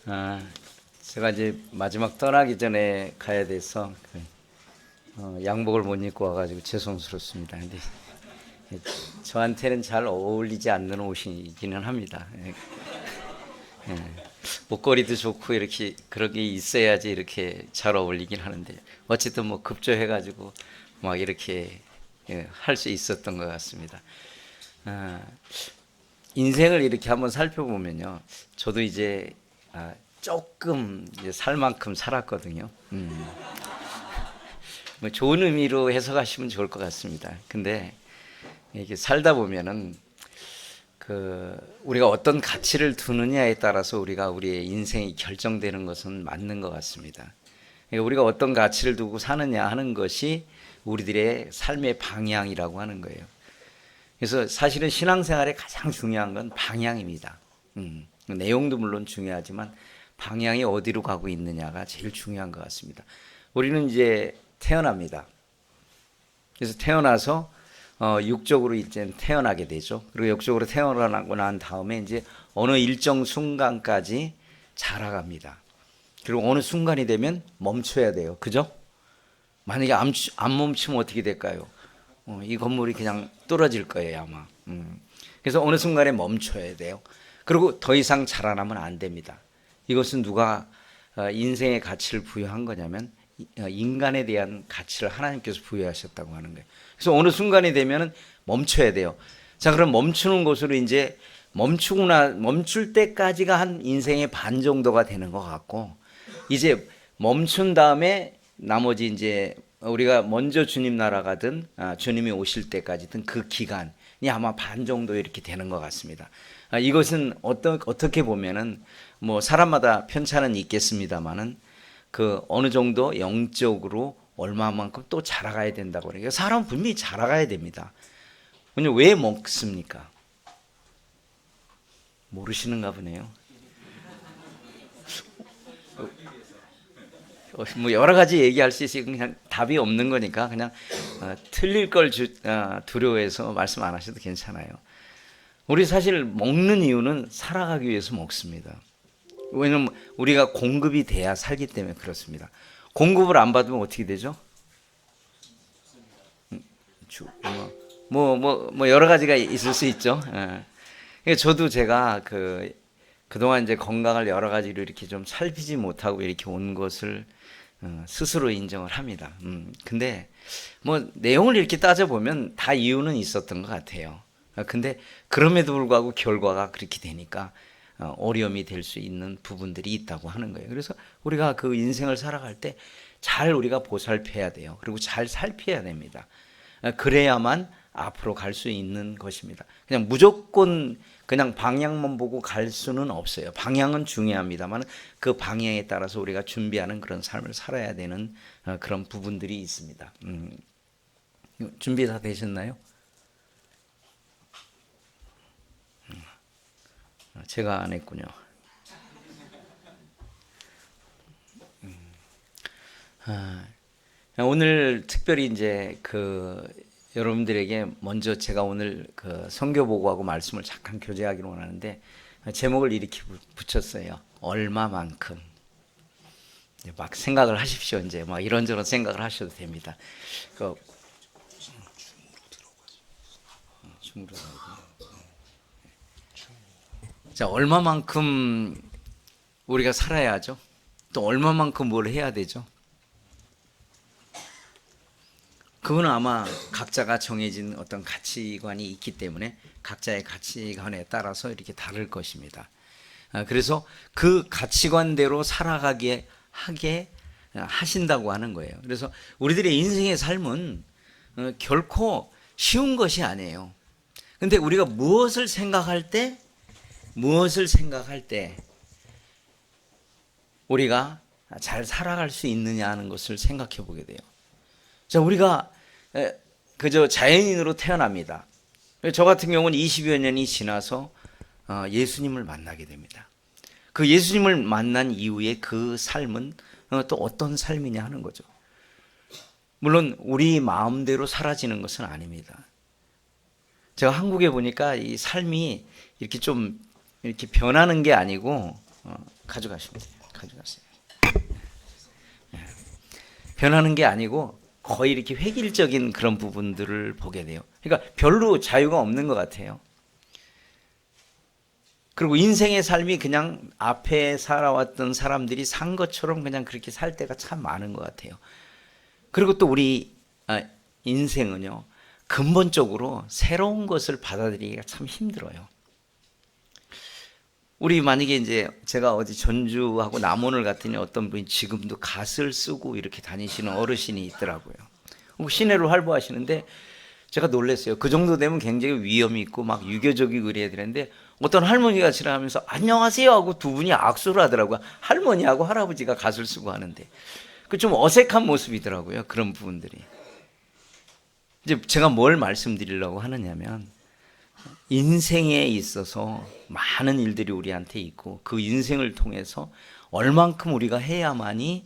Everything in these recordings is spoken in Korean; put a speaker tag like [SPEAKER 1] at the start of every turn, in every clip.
[SPEAKER 1] 아, 제가 이제 마지막 떠나기 전에 가야 돼서 양복을 못 입고 와가지고 죄송스럽습니다. 근데 저한테는 잘 어울리지 않는 옷이기는 합니다. 목걸이도 좋고 이렇게 그렇게 있어야지 이렇게 잘 어울리긴 하는데 어쨌든 뭐 급조해가지고 막 이렇게 할 수 있었던 것 같습니다. 아, 인생을 이렇게 한번 살펴보면요, 저도 이제 조금 이제 살 만큼 살았거든요. 뭐 좋은 의미로 해석하시면 좋을 것 같습니다. 근데 이게 살다 보면은 우리가 어떤 가치를 두느냐에 따라서 우리가 우리의 인생이 결정되는 것은 맞는 것 같습니다. 그러니까 우리가 어떤 가치를 두고 사느냐 하는 것이 우리들의 삶의 방향이라고 하는 거예요. 그래서 사실은 신앙생활에 가장 중요한 건 방향입니다. 내용도 물론 중요하지만 방향이 어디로 가고 있느냐가 제일 중요한 것 같습니다. 우리는 이제 태어납니다. 그래서 태어나서 육적으로 이제 태어나게 되죠. 그리고 육적으로 태어나고 난 다음에 이제 어느 일정 순간까지 자라갑니다. 그리고 어느 순간이 되면 멈춰야 돼요. 그죠? 만약에 안 멈추면 어떻게 될까요? 이 건물이 그냥 떨어질 거예요, 아마. 그래서 어느 순간에 멈춰야 돼요. 그리고 더 이상 자라나면 안 됩니다. 이것은 누가 인생의 가치를 부여한 거냐면 인간에 대한 가치를 하나님께서 부여하셨다고 하는 거예요. 그래서 어느 순간이 되면 멈춰야 돼요. 자, 그럼 멈추는 것으로 이제 멈출 때까지가 한 인생의 반 정도가 되는 것 같고, 이제 멈춘 다음에 나머지 이제 우리가 먼저 주님 나라 가든 주님이 오실 때까지든 그 기간이 아마 반 정도 이렇게 되는 것 같습니다. 이것은 어떻게 보면은 뭐 사람마다 편차는 있겠습니다만은 어느 정도 영적으로 얼마만큼 또 자라가야 된다고 그래요. 사람은 분명히 자라가야 됩니다. 왜 먹습니까? 모르시는가 보네요. 뭐 여러 가지 얘기할 수 있으니 그냥 답이 없는 거니까 그냥 틀릴 걸 두려워해서 말씀 안 하셔도 괜찮아요. 우리 사실 먹는 이유는 살아가기 위해서 먹습니다. 왜냐면 우리가 공급이 돼야 살기 때문에 그렇습니다. 공급을 안 받으면 어떻게 되죠? 뭐 여러 가지가 있을 수 있죠. 저도 제가 그동안 이제 건강을 여러 가지로 이렇게 좀 살피지 못하고 이렇게 온 것을 스스로 인정을 합니다. 근데 뭐 내용을 이렇게 따져보면 다 이유는 있었던 것 같아요. 근데 그럼에도 불구하고 결과가 그렇게 되니까 어려움이 될 수 있는 부분들이 있다고 하는 거예요. 그래서 우리가 그 인생을 살아갈 때 잘 우리가 보살펴야 돼요. 그리고 잘 살펴야 됩니다. 그래야만 앞으로 갈 수 있는 것입니다. 그냥 무조건 그냥 방향만 보고 갈 수는 없어요. 방향은 중요합니다만 그 방향에 따라서 우리가 준비하는 그런 삶을 살아야 되는 그런 부분들이 있습니다. 준비 다 되셨나요? 제가 안 했군요. 오늘 특별히 이제 여러분들에게 먼저 제가 오늘 선교 보고하고 말씀을 잠깐 교제하기로 원하는데 제목을 이렇게 붙였어요. 얼마만큼. 막 생각을 하십시오. 이제 막 이런저런 생각을 하셔도 됩니다. 자, 얼마만큼 우리가 살아야죠. 또 얼마만큼 뭘 해야 되죠. 그건 아마 각자가 정해진 어떤 가치관이 있기 때문에 각자의 가치관에 따라서 이렇게 다를 것입니다. 그래서 그 가치관대로 살아가게 하게 하신다고 하는 거예요. 그래서 우리들의 인생의 삶은 결코 쉬운 것이 아니에요. 근데 우리가 무엇을 생각할 때 우리가 잘 살아갈 수 있느냐 하는 것을 생각해 보게 돼요. 자, 우리가 그저 자연인으로 태어납니다. 저 같은 경우는 20여 년이 지나서 예수님을 만나게 됩니다. 그 예수님을 만난 이후에 그 삶은 또 어떤 삶이냐 하는 거죠. 물론 우리 마음대로 사라지는 것은 아닙니다. 제가 한국에 보니까 이 삶이 이렇게 좀 이렇게 변하는 게 아니고 가져가시면 돼요. 가져가세요. 변하는 게 아니고 거의 이렇게 획일적인 그런 부분들을 보게 돼요. 그러니까 별로 자유가 없는 것 같아요. 그리고 인생의 삶이 그냥 앞에 살아왔던 사람들이 산 것처럼 그냥 그렇게 살 때가 참 많은 것 같아요. 그리고 또 우리 인생은요, 근본적으로 새로운 것을 받아들이기가 참 힘들어요. 우리 만약에 이제 제가 어디 전주하고 남원을 갔더니 어떤 분이 지금도 갓을 쓰고 이렇게 다니시는 어르신이 있더라고요. 시내로 활보하시는데 제가 놀랐어요. 그 정도 되면 굉장히 위험이 있고 막 유교적이고 그래야 되는데 어떤 할머니가 지나가면서 안녕하세요 하고 두 분이 악수를 하더라고요. 할머니하고 할아버지가 갓을 쓰고 하는데 그 좀 어색한 모습이더라고요. 그런 부분들이. 이제 제가 뭘 말씀드리려고 하느냐면 인생에 있어서 많은 일들이 우리한테 있고 그 인생을 통해서 얼만큼 우리가 해야만이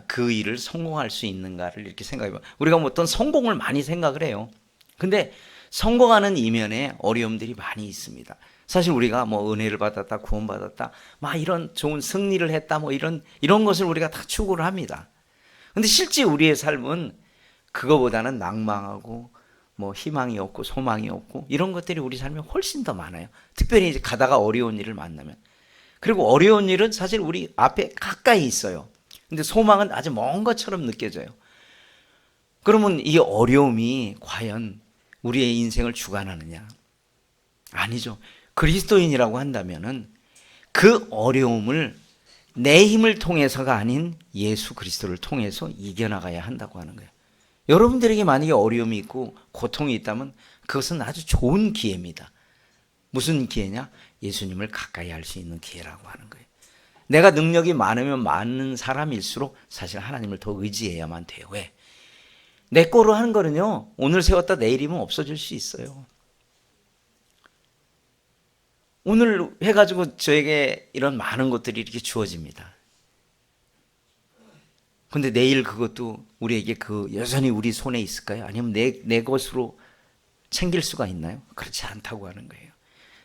[SPEAKER 1] 그 일을 성공할 수 있는가를 이렇게 생각해 봐요. 우리가 뭐 어떤 성공을 많이 생각을 해요. 근데 성공하는 이면에 어려움들이 많이 있습니다. 사실 우리가 뭐 은혜를 받았다, 구원받았다, 막 이런 좋은 승리를 했다, 뭐 이런 것을 우리가 다 추구를 합니다. 근데 실제 우리의 삶은 그거보다는 낭망하고 뭐 희망이 없고 소망이 없고 이런 것들이 우리 삶에 훨씬 더 많아요. 특별히 이제 가다가 어려운 일을 만나면. 그리고 어려운 일은 사실 우리 앞에 가까이 있어요. 근데 소망은 아주 먼 것처럼 느껴져요. 그러면 이 어려움이 과연 우리의 인생을 주관하느냐? 아니죠. 그리스도인이라고 한다면은 그 어려움을 내 힘을 통해서가 아닌 예수 그리스도를 통해서 이겨나가야 한다고 하는 거예요. 여러분들에게 만약에 어려움이 있고 고통이 있다면 그것은 아주 좋은 기회입니다. 무슨 기회냐? 예수님을 가까이 할 수 있는 기회라고 하는 거예요. 내가 능력이 많으면 많은 사람일수록 사실 하나님을 더 의지해야만 돼요. 왜? 내 거로 하는 거는요, 오늘 세웠다 내일이면 없어질 수 있어요. 오늘 해가지고 저에게 이런 많은 것들이 이렇게 주어집니다. 근데 내일 그것도 우리에게 여전히 우리 손에 있을까요? 아니면 내 것으로 챙길 수가 있나요? 그렇지 않다고 하는 거예요.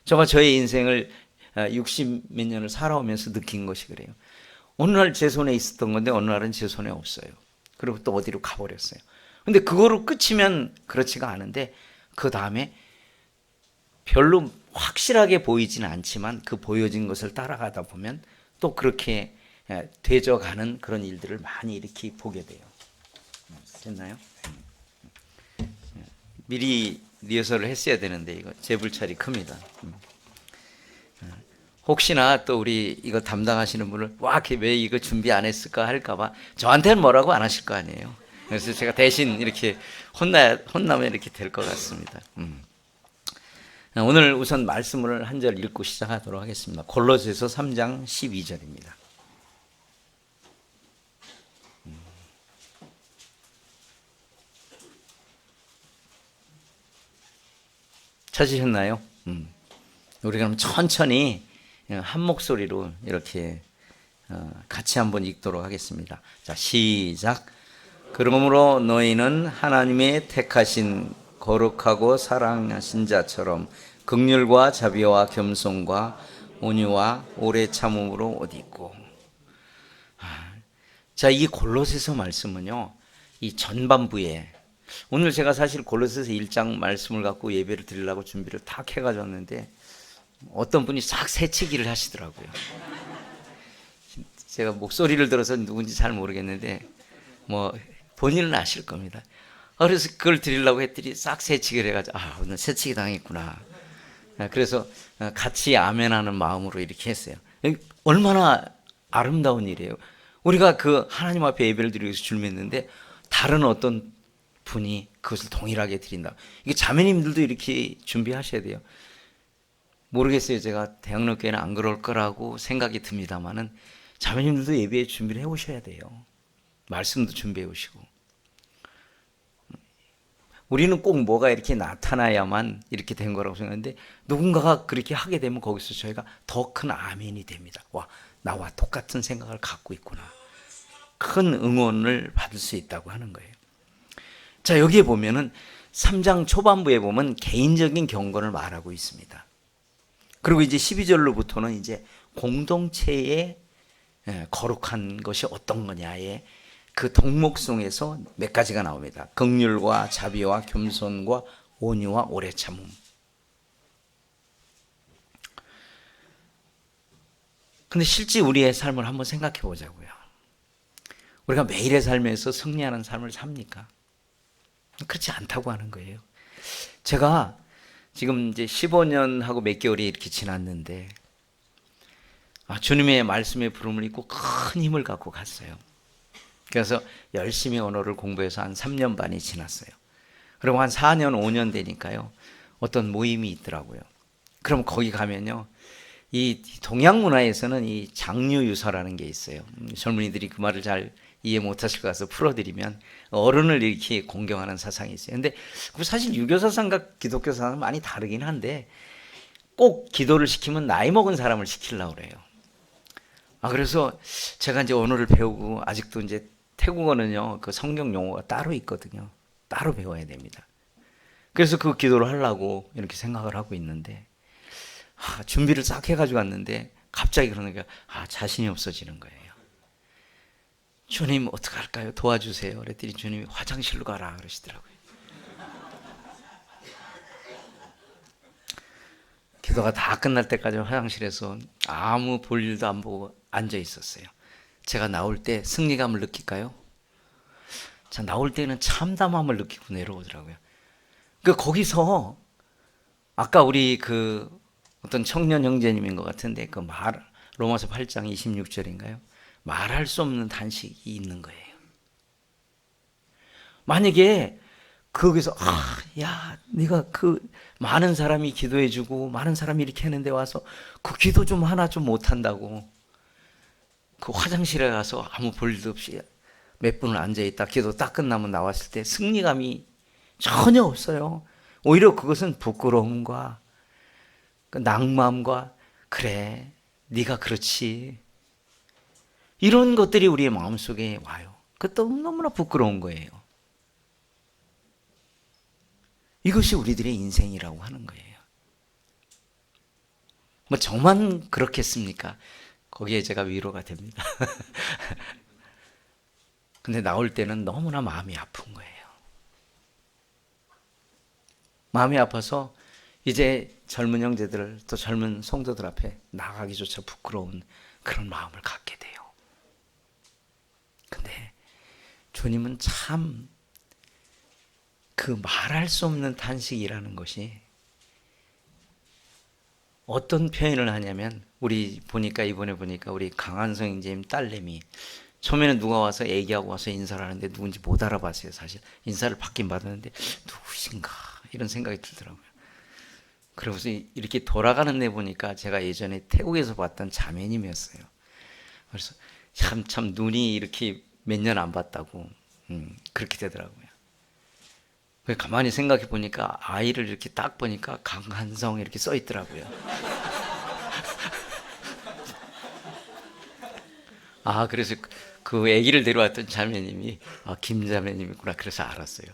[SPEAKER 1] 제가 저의 인생을 60몇 년을 살아오면서 느낀 것이 그래요. 어느 날 제 손에 있었던 건데 어느 날은 제 손에 없어요. 그리고 또 어디로 가버렸어요. 근데 그거로 끝이면 그렇지가 않은데 그 다음에 별로 확실하게 보이지는 않지만 그 보여진 것을 따라가다 보면 또 그렇게 되져가는 그런 일들을 많이 이렇게 보게 돼요. 됐나요? 미리 리허설을 했어야 되는데 이거 제 불찰이 큽니다. 혹시나 또 우리 이거 담당하시는 분을 왜 이거 준비 안 했을까 할까봐 저한테는 뭐라고 안 하실 거 아니에요. 그래서 제가 대신 이렇게 혼나면 이렇게 될 것 같습니다. 오늘 우선 말씀을 한 절 읽고 시작하도록 하겠습니다. 골로새서 3장 12절입니다. 찾으셨나요? 우리 그럼 천천히 한 목소리로 이렇게 같이 한번 읽도록 하겠습니다. 자, 시작. 그러므로 너희는 하나님의 택하신 거룩하고 사랑하신 자처럼 긍휼과 자비와 겸손과 온유와 오래 참음으로 옷 입고. 자, 이 골로새서 말씀은요, 이 전반부에 오늘 제가 사실 골로새서 1장 말씀을 갖고 예배를 드리려고 준비를 딱 해가지고 왔는데 어떤 분이 싹 새치기를 하시더라고요. 제가 목소리를 들어서 누군지 잘 모르겠는데 뭐 본인은 아실 겁니다. 그래서 그걸 드리려고 했더니 싹 새치기를 해가지고 오늘 새치기 당했구나. 그래서 같이 아멘하는 마음으로 이렇게 했어요. 얼마나 아름다운 일이에요. 우리가 그 하나님 앞에 예배를 드리기 위해서 줄맸는데 다른 어떤 분이 그것을 동일하게 드린다. 이게 자매님들도 이렇게 준비하셔야 돼요. 모르겠어요. 제가 대학로교회는 안 그럴 거라고 생각이 듭니다만은 자매님들도 예배에 준비를 해 오셔야 돼요. 말씀도 준비해 오시고. 우리는 꼭 뭐가 이렇게 나타나야만 이렇게 된 거라고 생각하는데 누군가가 그렇게 하게 되면 거기서 저희가 더 큰 아멘이 됩니다. 나와 똑같은 생각을 갖고 있구나. 큰 응원을 받을 수 있다고 하는 거예요. 자, 여기에 보면은 3장 초반부에 보면 개인적인 경건을 말하고 있습니다. 그리고 이제 12절로부터는 이제 공동체의 거룩한 것이 어떤 거냐에 그 덕목송에서 몇 가지가 나옵니다. 긍휼과 자비와 겸손과 온유와 오래 참음. 근데 실제 우리의 삶을 한번 생각해 보자고요. 우리가 매일의 삶에서 승리하는 삶을 삽니까? 그렇지 않다고 하는 거예요. 제가 지금 이제 15년하고 몇 개월이 이렇게 지났는데 주님의 말씀의 부름을 입고 큰 힘을 갖고 갔어요. 그래서 열심히 언어를 공부해서 한 3년 반이 지났어요. 그리고 한 4년, 5년 되니까요. 어떤 모임이 있더라고요. 그럼 거기 가면요. 이 동양 문화에서는 이 장유유서라는 게 있어요. 젊은이들이 그 말을 잘 이해 못하실 것 같아서 풀어드리면 어른을 이렇게 공경하는 사상이 있어요. 근데 사실 유교 사상과 기독교 사상은 많이 다르긴 한데 꼭 기도를 시키면 나이 먹은 사람을 시키려고 그래요. 그래서 제가 이제 언어를 배우고 아직도 이제 태국어는요, 그 성경 용어가 따로 있거든요. 따로 배워야 됩니다. 그래서 그 기도를 하려고 이렇게 생각을 하고 있는데, 준비를 싹 해가지고 왔는데, 갑자기 그러니까, 자신이 없어지는 거예요. 주님, 어떡할까요? 도와주세요. 그랬더니 주님이 화장실로 가라. 그러시더라고요. 기도가 다 끝날 때까지 화장실에서 아무 볼일도 안 보고 앉아 있었어요. 제가 나올 때 승리감을 느낄까요? 자, 나올 때는 참담함을 느끼고 내려오더라고요. 거기서 아까 우리 그 어떤 청년 형제님인 것 같은데 로마서 8장 26절인가요? 말할 수 없는 단식이 있는 거예요. 만약에 거기서 야, 네가 그 많은 사람이 기도해주고 많은 사람이 이렇게 했는데 와서 그 기도 좀 하나 좀 못한다고 그 화장실에 가서 아무 볼일도 없이 몇 분을 앉아있다 기도 딱 끝나면 나왔을 때 승리감이 전혀 없어요. 오히려 그것은 부끄러움과 그 낭만과 그래 네가 그렇지 이런 것들이 우리의 마음속에 와요. 그것도 너무나 부끄러운 거예요. 이것이 우리들의 인생이라고 하는 거예요. 뭐 저만 그렇겠습니까? 거기에 제가 위로가 됩니다. 근데 나올 때는 너무나 마음이 아픈 거예요. 마음이 아파서 이제 젊은 형제들 또 젊은 성도들 앞에 나가기조차 부끄러운 그런 마음을 갖게 돼요. 근데 주님은 참 그 말할 수 없는 탄식이라는 것이 어떤 표현을 하냐면 우리 이번에 보니까 우리 강한성 형제님 딸내미 처음에는 누가 와서 얘기하고 와서 인사를 하는데 누군지 못 알아봤어요. 사실 인사를 받긴 받았는데 누구신가 이런 생각이 들더라고요. 그러고서 이렇게 돌아가는 데 보니까 제가 예전에 태국에서 봤던 자매님이었어요. 그래서 참 눈이 이렇게 몇 년 안 봤다고 그렇게 되더라고요. 가만히 생각해 보니까 아이를 이렇게 딱 보니까 강한성 이렇게 써 있더라고요. 그래서 그 아기를 데려왔던 자매님이 김 자매님이구나 그래서 알았어요.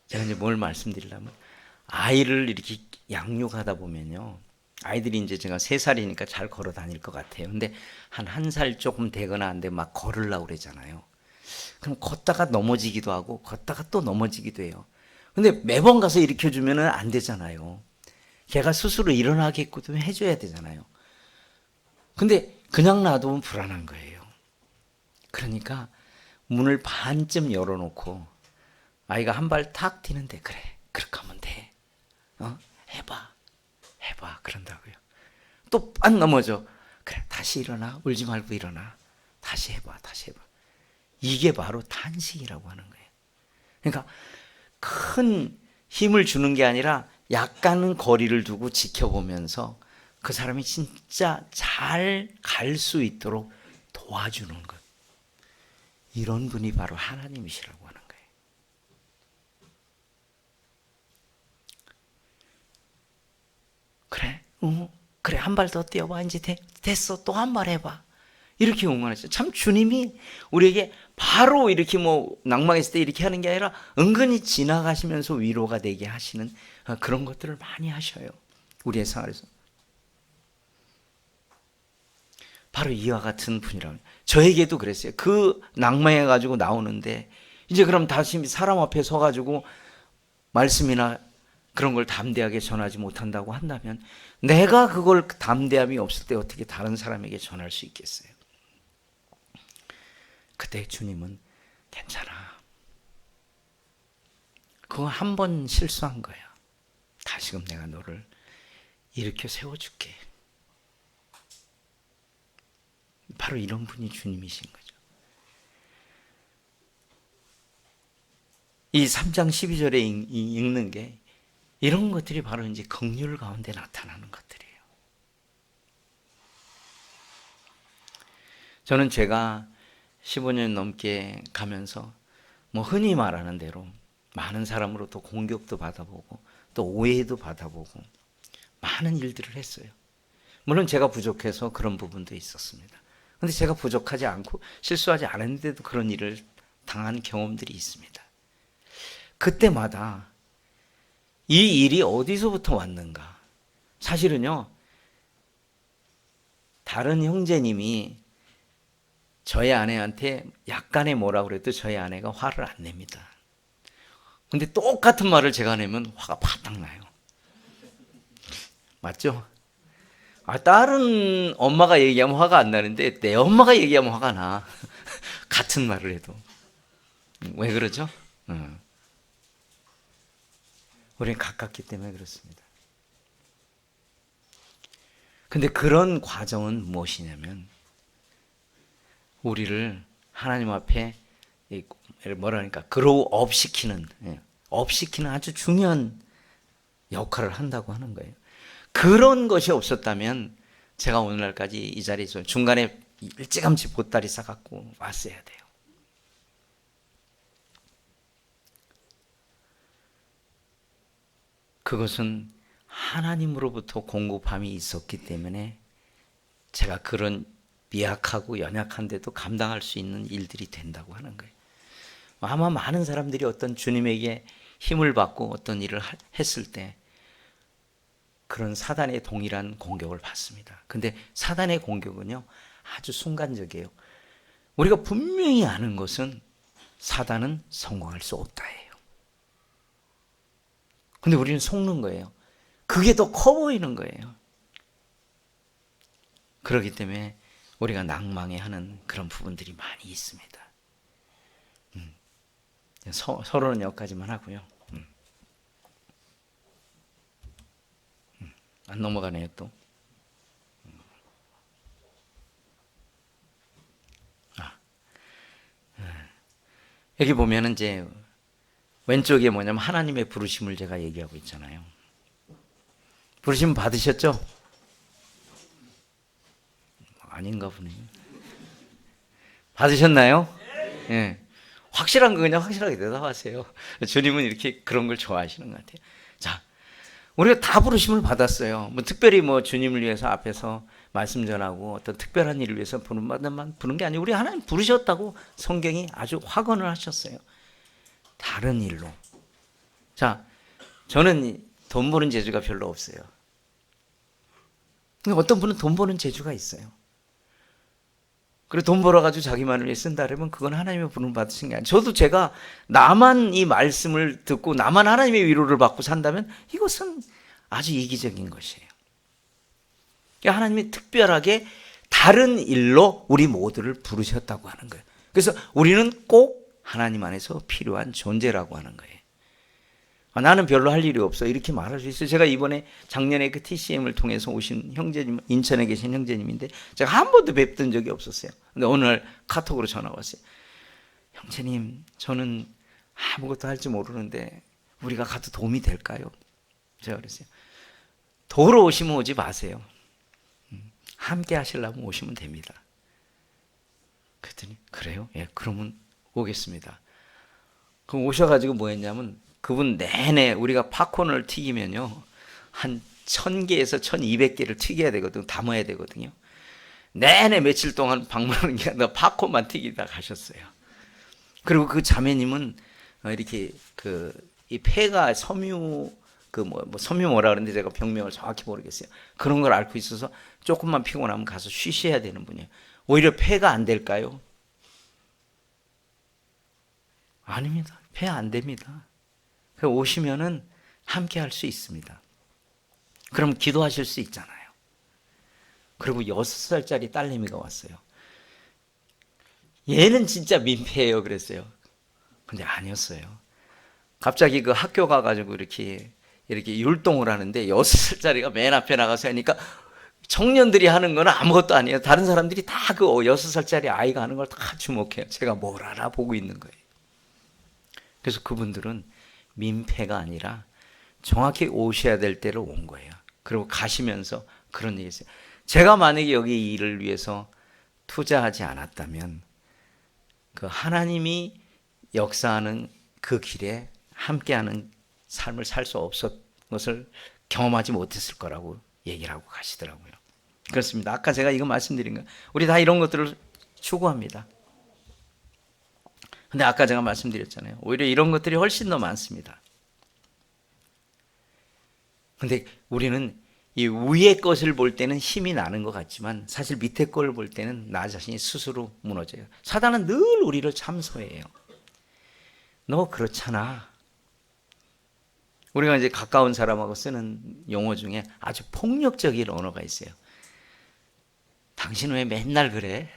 [SPEAKER 1] 제가 이제 뭘 말씀드리려면 아이를 이렇게 양육하다 보면요. 아이들이 이제 제가 3살이니까 잘 걸어 다닐 것 같아요. 근데 한 1살 조금 되거나 한데 막 걸으려고 그러잖아요. 그럼 걷다가 넘어지기도 하고 걷다가 또 넘어지기도 해요. 근데 매번 가서 일으켜주면 안 되잖아요. 걔가 스스로 일어나게끔 해줘야 되잖아요. 근데 그냥 놔두면 불안한 거예요. 그러니까 문을 반쯤 열어놓고 아이가 한 발 탁 뛰는데 그래 그렇게 하면 돼. 해봐 그런다고요. 또 빤 넘어져. 그래 다시 일어나 울지 말고 일어나 다시 해봐. 이게 바로 탄식이라고 하는 거예요. 그러니까 큰 힘을 주는 게 아니라 약간은 거리를 두고 지켜보면서 그 사람이 진짜 잘 갈 수 있도록 도와주는 것. 이런 분이 바로 하나님이시라고 하는 거예요. 그래 한 발 더 뛰어봐. 이제 됐어. 또 한 발 해봐. 이렇게 응원했어요. 참 주님이 우리에게 바로 이렇게 낭망했을 때 이렇게 하는 게 아니라 은근히 지나가시면서 위로가 되게 하시는 그런 것들을 많이 하셔요. 우리의 생활에서. 바로 이와 같은 분이라고. 저에게도 그랬어요. 그 낭만해가지고 나오는데 이제 그럼 다시 사람 앞에 서가지고 말씀이나 그런 걸 담대하게 전하지 못한다고 한다면 내가 그걸 담대함이 없을 때 어떻게 다른 사람에게 전할 수 있겠어요? 그때 주님은 괜찮아. 그거 한 번 실수한 거야. 다시금 내가 너를 일으켜 세워줄게. 바로 이런 분이 주님이신 거죠. 이 3장 12절에 읽는 게 이런 것들이 바로 이제 긍휼 가운데 나타나는 것들이에요. 저는 제가 15년 넘게 가면서 뭐 흔히 말하는 대로 많은 사람으로부터 공격도 받아보고 또 오해도 받아보고 많은 일들을 했어요. 물론 제가 부족해서 그런 부분도 있었습니다. 그런데 제가 부족하지 않고 실수하지 않았는데도 그런 일을 당한 경험들이 있습니다. 그때마다 이 일이 어디서부터 왔는가? 사실은요, 다른 형제님이 저희 아내한테 약간의 뭐라고 그래도 저희 아내가 화를 안 냅니다. 근데 똑같은 말을 제가 내면 화가 바닥 나요. 맞죠? 다른 엄마가 얘기하면 화가 안 나는데 내 엄마가 얘기하면 화가 나. 같은 말을 해도. 왜 그러죠? 우리는 가깝기 때문에 그렇습니다. 근데 그런 과정은 무엇이냐면 우리를 하나님 앞에 뭐라니까 그로우 시키는 아주 중요한 역할을 한다고 하는 거예요. 그런 것이 없었다면 제가 오늘날까지 이 자리에서 중간에 일찌감치 보따리 싸갖고 왔어야 돼요. 그것은 하나님으로부터 공급함이 있었기 때문에 제가 그런 미약하고 연약한데도 감당할 수 있는 일들이 된다고 하는 거예요. 아마 많은 사람들이 어떤 주님에게 힘을 받고 어떤 일을 했을 때 그런 사단의 동일한 공격을 받습니다. 근데 사단의 공격은요 아주 순간적이에요. 우리가 분명히 아는 것은 사단은 성공할 수 없다예요. 근데 우리는 속는 거예요. 그게 더 커 보이는 거예요. 그렇기 때문에 우리가 낭망해하는 그런 부분들이 많이 있습니다. 서로는 여기까지만 하고요. 안 넘어가네요 또. 여기 보면은 이제 왼쪽에 뭐냐면 하나님의 부르심을 제가 얘기하고 있잖아요. 부르심 받으셨죠? 아닌가 보네요. 받으셨나요? 예. 네. 확실한 거 그냥 확실하게 대답하세요. 주님은 이렇게 그런 걸 좋아하시는 것 같아요. 자, 우리가 다 부르심을 받았어요. 뭐 특별히 뭐 주님을 위해서 앞에서 말씀 전하고 어떤 특별한 일을 위해서 부른 게 아니고 우리 하나님 부르셨다고 성경이 아주 확언을 하셨어요. 다른 일로. 자, 저는 돈 버는 재주가 별로 없어요. 근데 어떤 분은 돈 버는 재주가 있어요. 그리고 돈 벌어가지고 자기만을 위해 쓴다 그러면 그건 하나님의 부름 받으신 게 아니에요. 저도 제가 나만 이 말씀을 듣고 나만 하나님의 위로를 받고 산다면 이것은 아주 이기적인 것이에요. 그러니까 하나님이 특별하게 다른 일로 우리 모두를 부르셨다고 하는 거예요. 그래서 우리는 꼭 하나님 안에서 필요한 존재라고 하는 거예요. 나는 별로 할 일이 없어 이렇게 말할 수 있어요. 제가 이번에 작년에 그 TCM을 통해서 오신 형제님, 인천에 계신 형제님인데 제가 한 번도 뵙던 적이 없었어요. 근데 어느 날 카톡으로 전화 왔어요. 형제님, 저는 아무것도 할 줄 모르는데 우리가 가도 도움이 될까요? 제가 그랬어요. 도로 오시면 오지 마세요. 함께 하시려면 오시면 됩니다. 그랬더니 그래요? 예, 그러면 오겠습니다. 그럼 오셔가지고 뭐 했냐면 그분 내내 우리가 팝콘을 튀기면요 한 1000개에서 1200개를 튀겨야 되거든요. 담아야 되거든요. 내내 며칠 동안 방문하는 게 아니라 팝콘만 튀기다 가셨어요. 그리고 그 자매님은 이렇게 이 폐가 섬유 섬이 뭐라 그러는데 제가 병명을 정확히 모르겠어요. 그런 걸 앓고 있어서 조금만 피곤하면 가서 쉬셔야 되는 분이에요. 오히려 폐가 안 될까요? 아닙니다. 폐 안 됩니다. 오시면은 함께 할 수 있습니다. 그럼 기도하실 수 있잖아요. 그리고 6살짜리 딸내미가 왔어요. 얘는 진짜 민폐예요 그랬어요. 근데 아니었어요. 갑자기 그 학교 가가지고 이렇게 율동을 하는데 6살짜리가 맨 앞에 나가서 하니까 청년들이 하는 건 아무것도 아니에요. 다른 사람들이 다 그 6살짜리 아이가 하는 걸 다 주목해요. 제가 뭘 알아 보고 있는 거예요. 그래서 그분들은 민폐가 아니라 정확히 오셔야 될 때로 온 거예요. 그리고 가시면서 그런 얘기 했어요. 제가 만약에 여기 이 일을 위해서 투자하지 않았다면 그 하나님이 역사하는 그 길에 함께하는 삶을 살 수 없었던 것을 경험하지 못했을 거라고 얘기를 하고 가시더라고요. 그렇습니다. 아까 제가 이거 말씀드린 거, 우리 다 이런 것들을 추구합니다. 근데 아까 제가 말씀드렸잖아요. 오히려 이런 것들이 훨씬 더 많습니다. 근데 우리는 이 위의 것을 볼 때는 힘이 나는 것 같지만 사실 밑에 걸 볼 때는 나 자신이 스스로 무너져요. 사단은 늘 우리를 참소해요. 너 그렇잖아. 우리가 이제 가까운 사람하고 쓰는 용어 중에 아주 폭력적인 언어가 있어요. 당신은 왜 맨날 그래?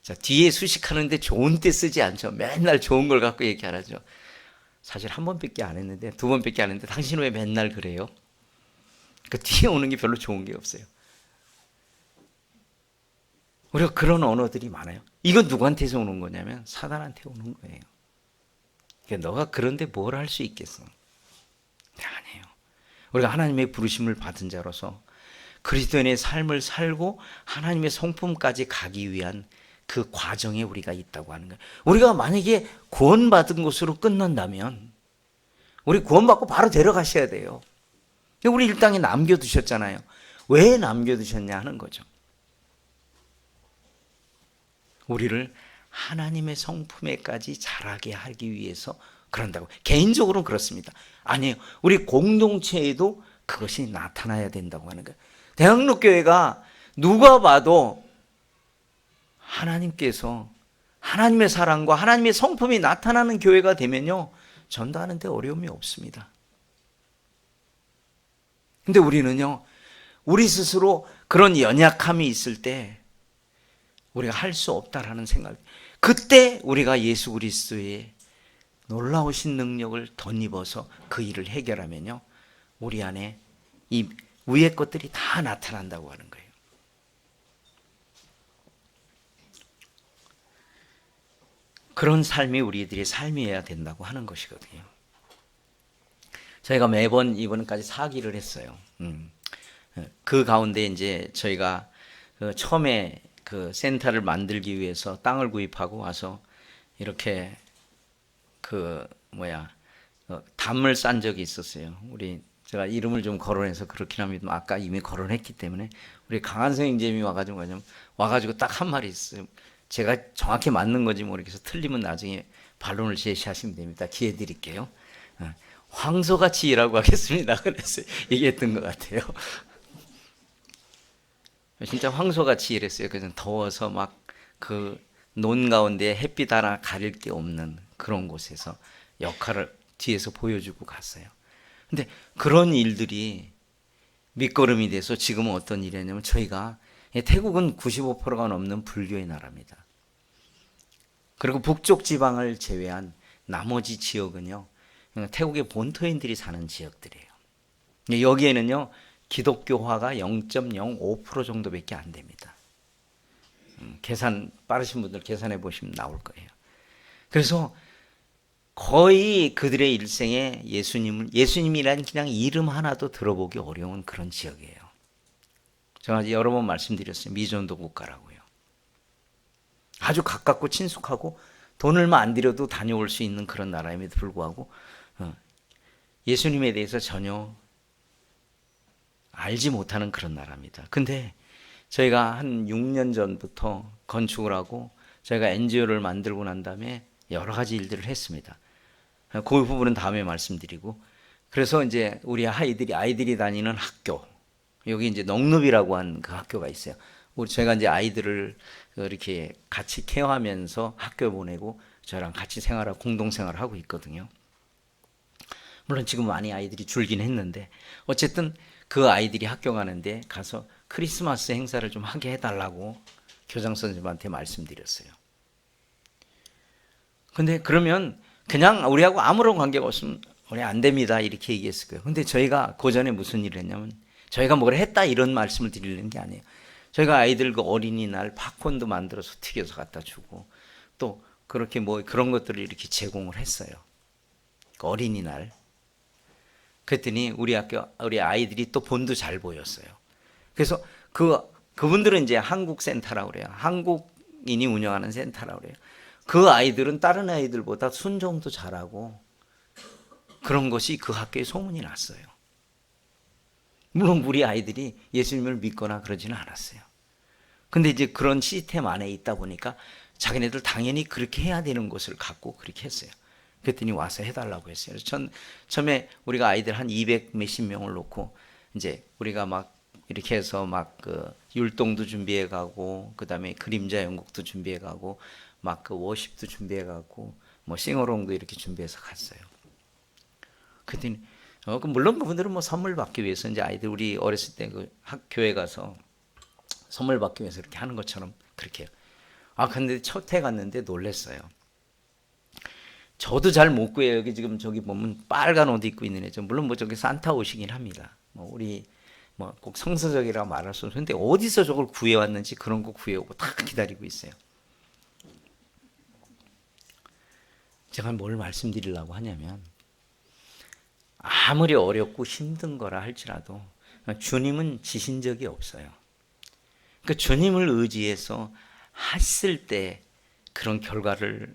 [SPEAKER 1] 자, 뒤에 수식하는데 좋은 때 쓰지 않죠. 맨날 좋은 걸 갖고 얘기 안 하죠. 사실 한 번밖에 안 했는데, 두 번밖에 안 했는데 당신은 왜 맨날 그래요? 그 뒤에 오는 게 별로 좋은 게 없어요. 우리가 그런 언어들이 많아요. 이건 누구한테서 오는 거냐면 사단한테 오는 거예요. 그러니까 너가 그런데 뭘 할 수 있겠어? 아니에요. 우리가 하나님의 부르심을 받은 자로서 그리스도인의 삶을 살고 하나님의 성품까지 가기 위한 그 과정에 우리가 있다고 하는 거예요. 우리가 만약에 구원받은 것으로 끝난다면 우리 구원받고 바로 데려가셔야 돼요. 우리 이 땅에 남겨두셨잖아요. 왜 남겨두셨냐 하는 거죠. 우리를 하나님의 성품에까지 자라게 하기 위해서 그런다고. 개인적으로는 그렇습니다. 아니에요. 우리 공동체에도 그것이 나타나야 된다고 하는 거예요. 대학로교회가 누가 봐도 하나님께서 하나님의 사랑과 하나님의 성품이 나타나는 교회가 되면요, 전도하는 데 어려움이 없습니다. 근데 우리는요, 우리 스스로 그런 연약함이 있을 때 우리가 할 수 없다라는 생각, 그때 우리가 예수 그리스도의 놀라우신 능력을 덧입어서 그 일을 해결하면요, 우리 안에 이 위의 것들이 다 나타난다고 하는 거예요. 그런 삶이 우리들의 삶이어야 된다고 하는 것이거든요. 저희가 매번 이번까지 사기를 했어요. 그 가운데 이제 저희가 처음에 그 센터를 만들기 위해서 땅을 구입하고 와서 이렇게 담을 싼 적이 있었어요. 제가 이름을 좀 거론해서 그렇긴 합니다. 아까 이미 거론했기 때문에 우리 강한 선생님이 와가지고 딱 한 말이 있어요. 제가 정확히 맞는 건지 모르겠어서 틀리면 나중에 반론을 제시하시면 됩니다. 기회 드릴게요. 황소같이 일하고 하겠습니다. 그래서 얘기했던 것 같아요. 진짜 황소같이 일했어요. 그래서 더워서 막 그 논 가운데 햇빛 하나 가릴 게 없는 그런 곳에서 역할을 뒤에서 보여주고 갔어요. 근데 그런 일들이 밑거름이 돼서 지금은 어떤 일이냐면 저희가 태국은 95%가 넘는 불교의 나라입니다. 그리고 북쪽 지방을 제외한 나머지 지역은요, 태국의 본토인들이 사는 지역들이에요. 여기에는요, 기독교화가 0.05% 정도밖에 안 됩니다. 계산 빠르신 분들 계산해 보시면 나올 거예요. 그래서 거의 그들의 일생에 예수님이란 그냥 이름 하나도 들어보기 어려운 그런 지역이에요. 제가 여러 번 말씀드렸어요. 미전도 국가라고요. 아주 가깝고 친숙하고 돈 얼마 안 들여도 다녀올 수 있는 그런 나라임에도 불구하고 예수님에 대해서 전혀 알지 못하는 그런 나라입니다. 근데 저희가 한 6년 전부터 건축을 하고 저희가 NGO를 만들고 난 다음에 여러 가지 일들을 했습니다. 그 부분은 다음에 말씀드리고, 그래서 이제 우리 아이들이 다니는 학교, 여기 이제 넉룹이라고 하는 그 학교가 있어요. 제가 이제 아이들을 이렇게 같이 케어하면서 학교 보내고 저랑 같이 공동 생활을 하고 있거든요. 물론 지금 많이 아이들이 줄긴 했는데 어쨌든 그 아이들이 학교 가는데 가서 크리스마스 행사를 좀 하게 해달라고 교장 선생님한테 말씀드렸어요. 근데 그러면 그냥 우리하고 아무런 관계가 없으면 우리 안 됩니다 이렇게 얘기했을 거예요. 근데 저희가 그 전에 무슨 일을 했냐면 저희가 뭘 했다 이런 말씀을 드리는 게 아니에요. 저희가 아이들 그 어린이날 팝콘도 만들어서 튀겨서 갖다 주고 또 그렇게 뭐 그런 것들을 이렇게 제공을 했어요. 그 어린이날. 그랬더니 우리 아이들이 또 본도 잘 보였어요. 그래서 그분들은 이제 한국센터라고 그래요. 한국인이 운영하는 센터라고 그래요. 그 아이들은 다른 아이들보다 순종도 잘하고 그런 것이 그 학교에 소문이 났어요. 물론 우리 아이들이 예수님을 믿거나 그러지는 않았어요. 근데 이제 그런 시스템 안에 있다 보니까 자기네들 당연히 그렇게 해야 되는 것을 갖고 그렇게 했어요. 그랬더니 와서 해달라고 했어요. 처음에 우리가 아이들 한 200 몇십 명을 놓고 이제 우리가 막 이렇게 해서 막 그 율동도 준비해 가고 그다음에 그림자 연극도 준비해 가고 막 그 워십도 준비해 가고 뭐 싱어롱도 이렇게 준비해서 갔어요. 그랬더니 물론 그분들은 뭐 선물 받기 위해서 이제 아이들 우리 어렸을 때 그 교회 가서 선물 받기 위해서 이렇게 하는 것처럼 그렇게 해요. 근데 첫 해 갔는데 놀랬어요. 저도 잘 못 구해요. 여기 지금 저기 보면 빨간 옷 입고 있는 애죠. 물론 뭐 저기 산타 옷이긴 합니다. 뭐 우리 뭐 꼭 성서적이라 말할 수 없는데 어디서 저걸 구해왔는지 그런 거 구해오고 다 기다리고 있어요. 제가 뭘 말씀드리려고 하냐면 아무리 어렵고 힘든 거라 할지라도 주님은 지신 적이 없어요. 그 주님을 의지해서 했을 때 그런 결과를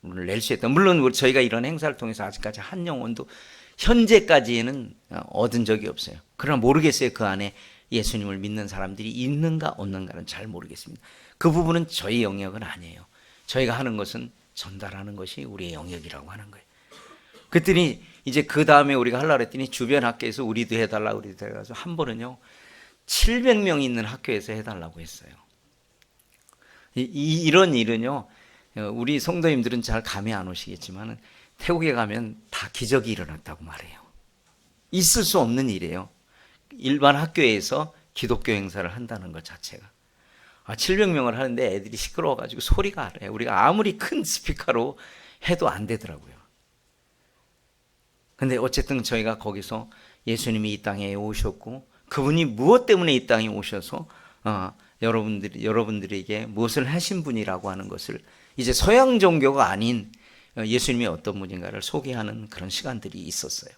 [SPEAKER 1] 낼 수 있다. 물론 저희가 이런 행사를 통해서 아직까지 한 영혼도 현재까지는 얻은 적이 없어요. 그러나 모르겠어요. 그 안에 예수님을 믿는 사람들이 있는가 없는가는 잘 모르겠습니다. 그 부분은 저희 영역은 아니에요. 저희가 하는 것은 전달하는 것이 우리의 영역이라고 하는 거예요. 그랬더니 이제 그 다음에 우리가 하려고 했더니 주변 학교에서 우리도 해달라고 우리도 해가지고 한 번은요 700명 있는 학교에서 해달라고 했어요. 이런 일은요 우리 성도님들은 잘 감이 안 오시겠지만 태국에 가면 다 기적이 일어났다고 말해요. 있을 수 없는 일이에요. 일반 학교에서 기독교 행사를 한다는 것 자체가. 700명을 하는데 애들이 시끄러워가지고 소리가 안 해요. 우리가 아무리 큰 스피커로 해도 안 되더라고요. 근데 어쨌든 저희가 거기서 예수님이 이 땅에 오셨고 그분이 무엇 때문에 이 땅에 오셔서 여러분들에게 무엇을 하신 분이라고 하는 것을 이제 서양 종교가 아닌 예수님이 어떤 분인가를 소개하는 그런 시간들이 있었어요.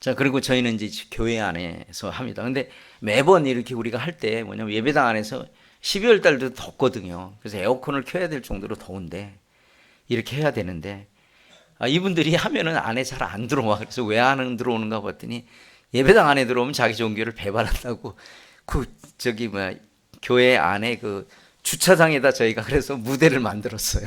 [SPEAKER 1] 자, 그리고 저희는 이제 교회 안에서 합니다. 근데 매번 이렇게 우리가 할 때 뭐냐면 예배당 안에서 12월 달도 덥거든요. 그래서 에어컨을 켜야 될 정도로 더운데 이렇게 해야 되는데 이분들이 하면은 안에 잘 안 들어와. 그래서 왜 안 들어오는가 봤더니 예배당 안에 들어오면 자기 종교를 배반한다고 교회 안에 그 주차장에다 저희가 그래서 무대를 만들었어요.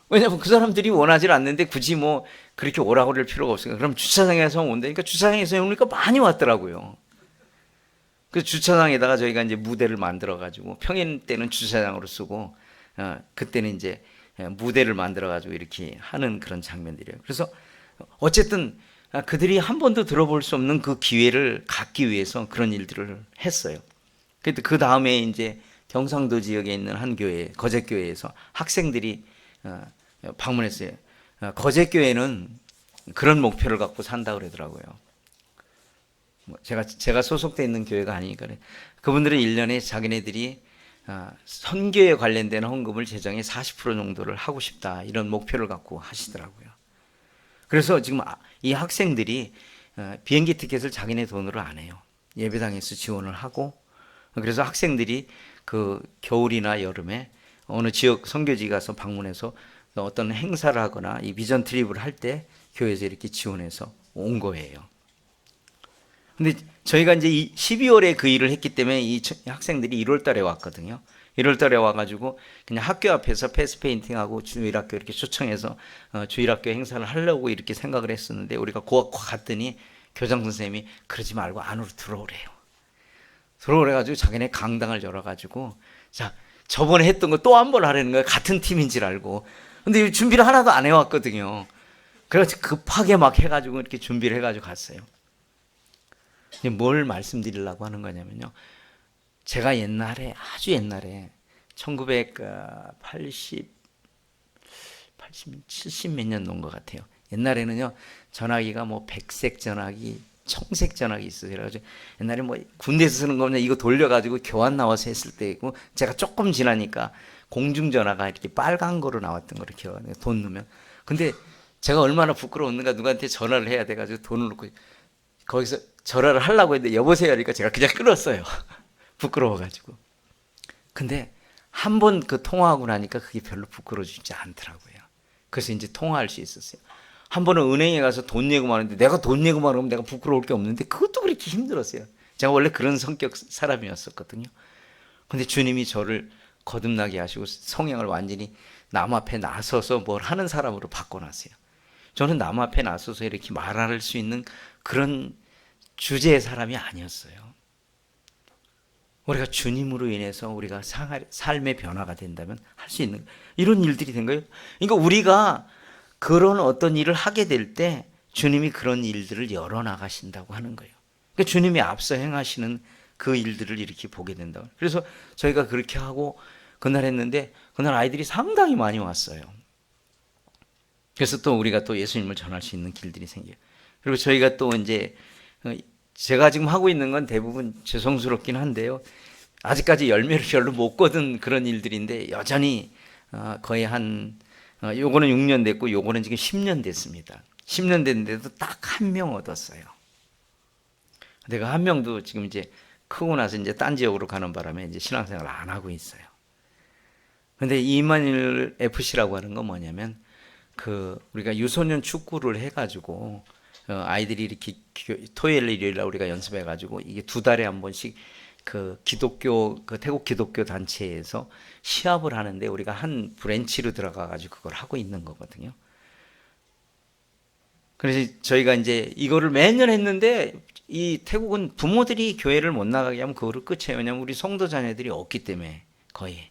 [SPEAKER 1] 왜냐하면 그 사람들이 원하지 않는데 굳이 뭐 그렇게 오라고 그럴 필요가 없으니까 그럼 주차장에서 온다니까 주차장에서 오니까 많이 왔더라고요. 그 주차장에다가 저희가 이제 무대를 만들어 가지고 평일 때는 주차장으로 쓰고 그때는 이제 무대를 만들어 가지고 이렇게 하는 그런 장면들이에요. 그래서 어쨌든 그들이 한 번도 들어볼 수 없는 그 기회를 갖기 위해서 그런 일들을 했어요. 그 다음에 이제 경상도 지역에 있는 한 교회, 거제교회에서 학생들이 방문했어요. 거제교회는 그런 목표를 갖고 산다 그러더라고요. 제가 소속돼 있는 교회가 아니니까 그분들은 1년에 자기네들이 선교에 관련된 헌금을 재정의 40% 정도를 하고 싶다 이런 목표를 갖고 하시더라고요. 그래서 지금 이 학생들이 비행기 티켓을 자기네 돈으로 안 해요. 예배당에서 지원을 하고 그래서 학생들이 그 겨울이나 여름에 어느 지역 선교지 가서 방문해서 어떤 행사를 하거나 이 비전 트립을 할 때 교회에서 이렇게 지원해서 온 거예요. 근데 저희가 이제 12월에 그 일을 했기 때문에 이 학생들이 1월 달에 왔거든요. 1월 달에 와가지고 그냥 학교 앞에서 페이스 페인팅하고 주일학교 이렇게 초청해서 주일학교 행사를 하려고 이렇게 생각을 했었는데 우리가 갔더니 교장 선생님이 그러지 말고 안으로 들어오래요. 들어오래가지고 자기네 강당을 열어가지고 자 저번에 했던 거 또 한 번 하라는 거예요. 같은 팀인 줄 알고. 근데 준비를 하나도 안 해왔거든요. 그래서 급하게 막 해가지고 이렇게 준비를 해가지고 갔어요. 뭘 말씀드리려고 하는 거냐면요. 제가 옛날에 아주 옛날에 1980, 70 몇 년 놓은 것 같아요. 옛날에는요 전화기가 뭐 백색 전화기, 청색 전화기 있어요. 그래가지고 옛날에 뭐 군대에서 쓰는 거면 이거 돌려가지고 교환 나와서 했을 때이고 제가 조금 지나니까 공중전화가 이렇게 빨간 거로 나왔던 거를 기억하네요. 돈 넣으면. 근데 제가 얼마나 부끄러웠는가 누구한테 전화를 해야 돼가지고 돈을 넣고 거기서 전화를 하려고 했는데 여보세요 하니까 제가 그냥 끊었어요. 부끄러워가지고. 근데 한 번 그 통화하고 나니까 그게 별로 부끄러워지지 않더라고요. 그래서 이제 통화할 수 있었어요. 한 번은 은행에 가서 돈 내고만 하는데 내가 돈 내고만 하면 내가 부끄러울 게 없는데 그것도 그렇게 힘들었어요. 제가 원래 그런 성격 사람이었었거든요. 근데 주님이 저를 거듭나게 하시고 성향을 완전히 남 앞에 나서서 뭘 하는 사람으로 바꿔놨어요. 저는 남 앞에 나서서 이렇게 말할 수 있는 그런 주제의 사람이 아니었어요. 우리가 주님으로 인해서 우리가 삶의 변화가 된다면 할 수 있는 이런 일들이 된 거예요. 그러니까 우리가 그런 어떤 일을 하게 될 때 주님이 그런 일들을 열어나가신다고 하는 거예요. 그러니까 주님이 앞서 행하시는 그 일들을 이렇게 보게 된다고. 그래서 저희가 그렇게 하고 그날 했는데 그날 아이들이 상당히 많이 왔어요. 그래서 또 우리가 또 예수님을 전할 수 있는 길들이 생겨요. 그리고 저희가 또 이제 제가 지금 하고 있는 건 대부분 죄송스럽긴 한데요. 아직까지 열매를 별로 못 거둔 그런 일들인데 여전히 거의 요거는 6년 됐고 요거는 지금 10년 됐습니다. 10년 됐는데도 딱 한 명 얻었어요. 내가 한 명도 지금 이제 크고 나서 이제 딴 지역으로 가는 바람에 이제 신앙생활을 안 하고 있어요. 근데 이만일 FC라고 하는 건 뭐냐면 우리가 유소년 축구를 해가지고 아이들이 이렇게 토요일 일요일 날 우리가 연습해가지고 이게 2달에 한 번씩 태국 기독교 단체에서 시합을 하는데 우리가 한 브랜치로 들어가가지고 그걸 하고 있는 거거든요. 그래서 저희가 이제 이거를 매년 했는데 이 태국은 부모들이 교회를 못 나가게 하면 그거를 끝이에요. 왜냐면 우리 성도 자녀들이 없기 때문에 거의.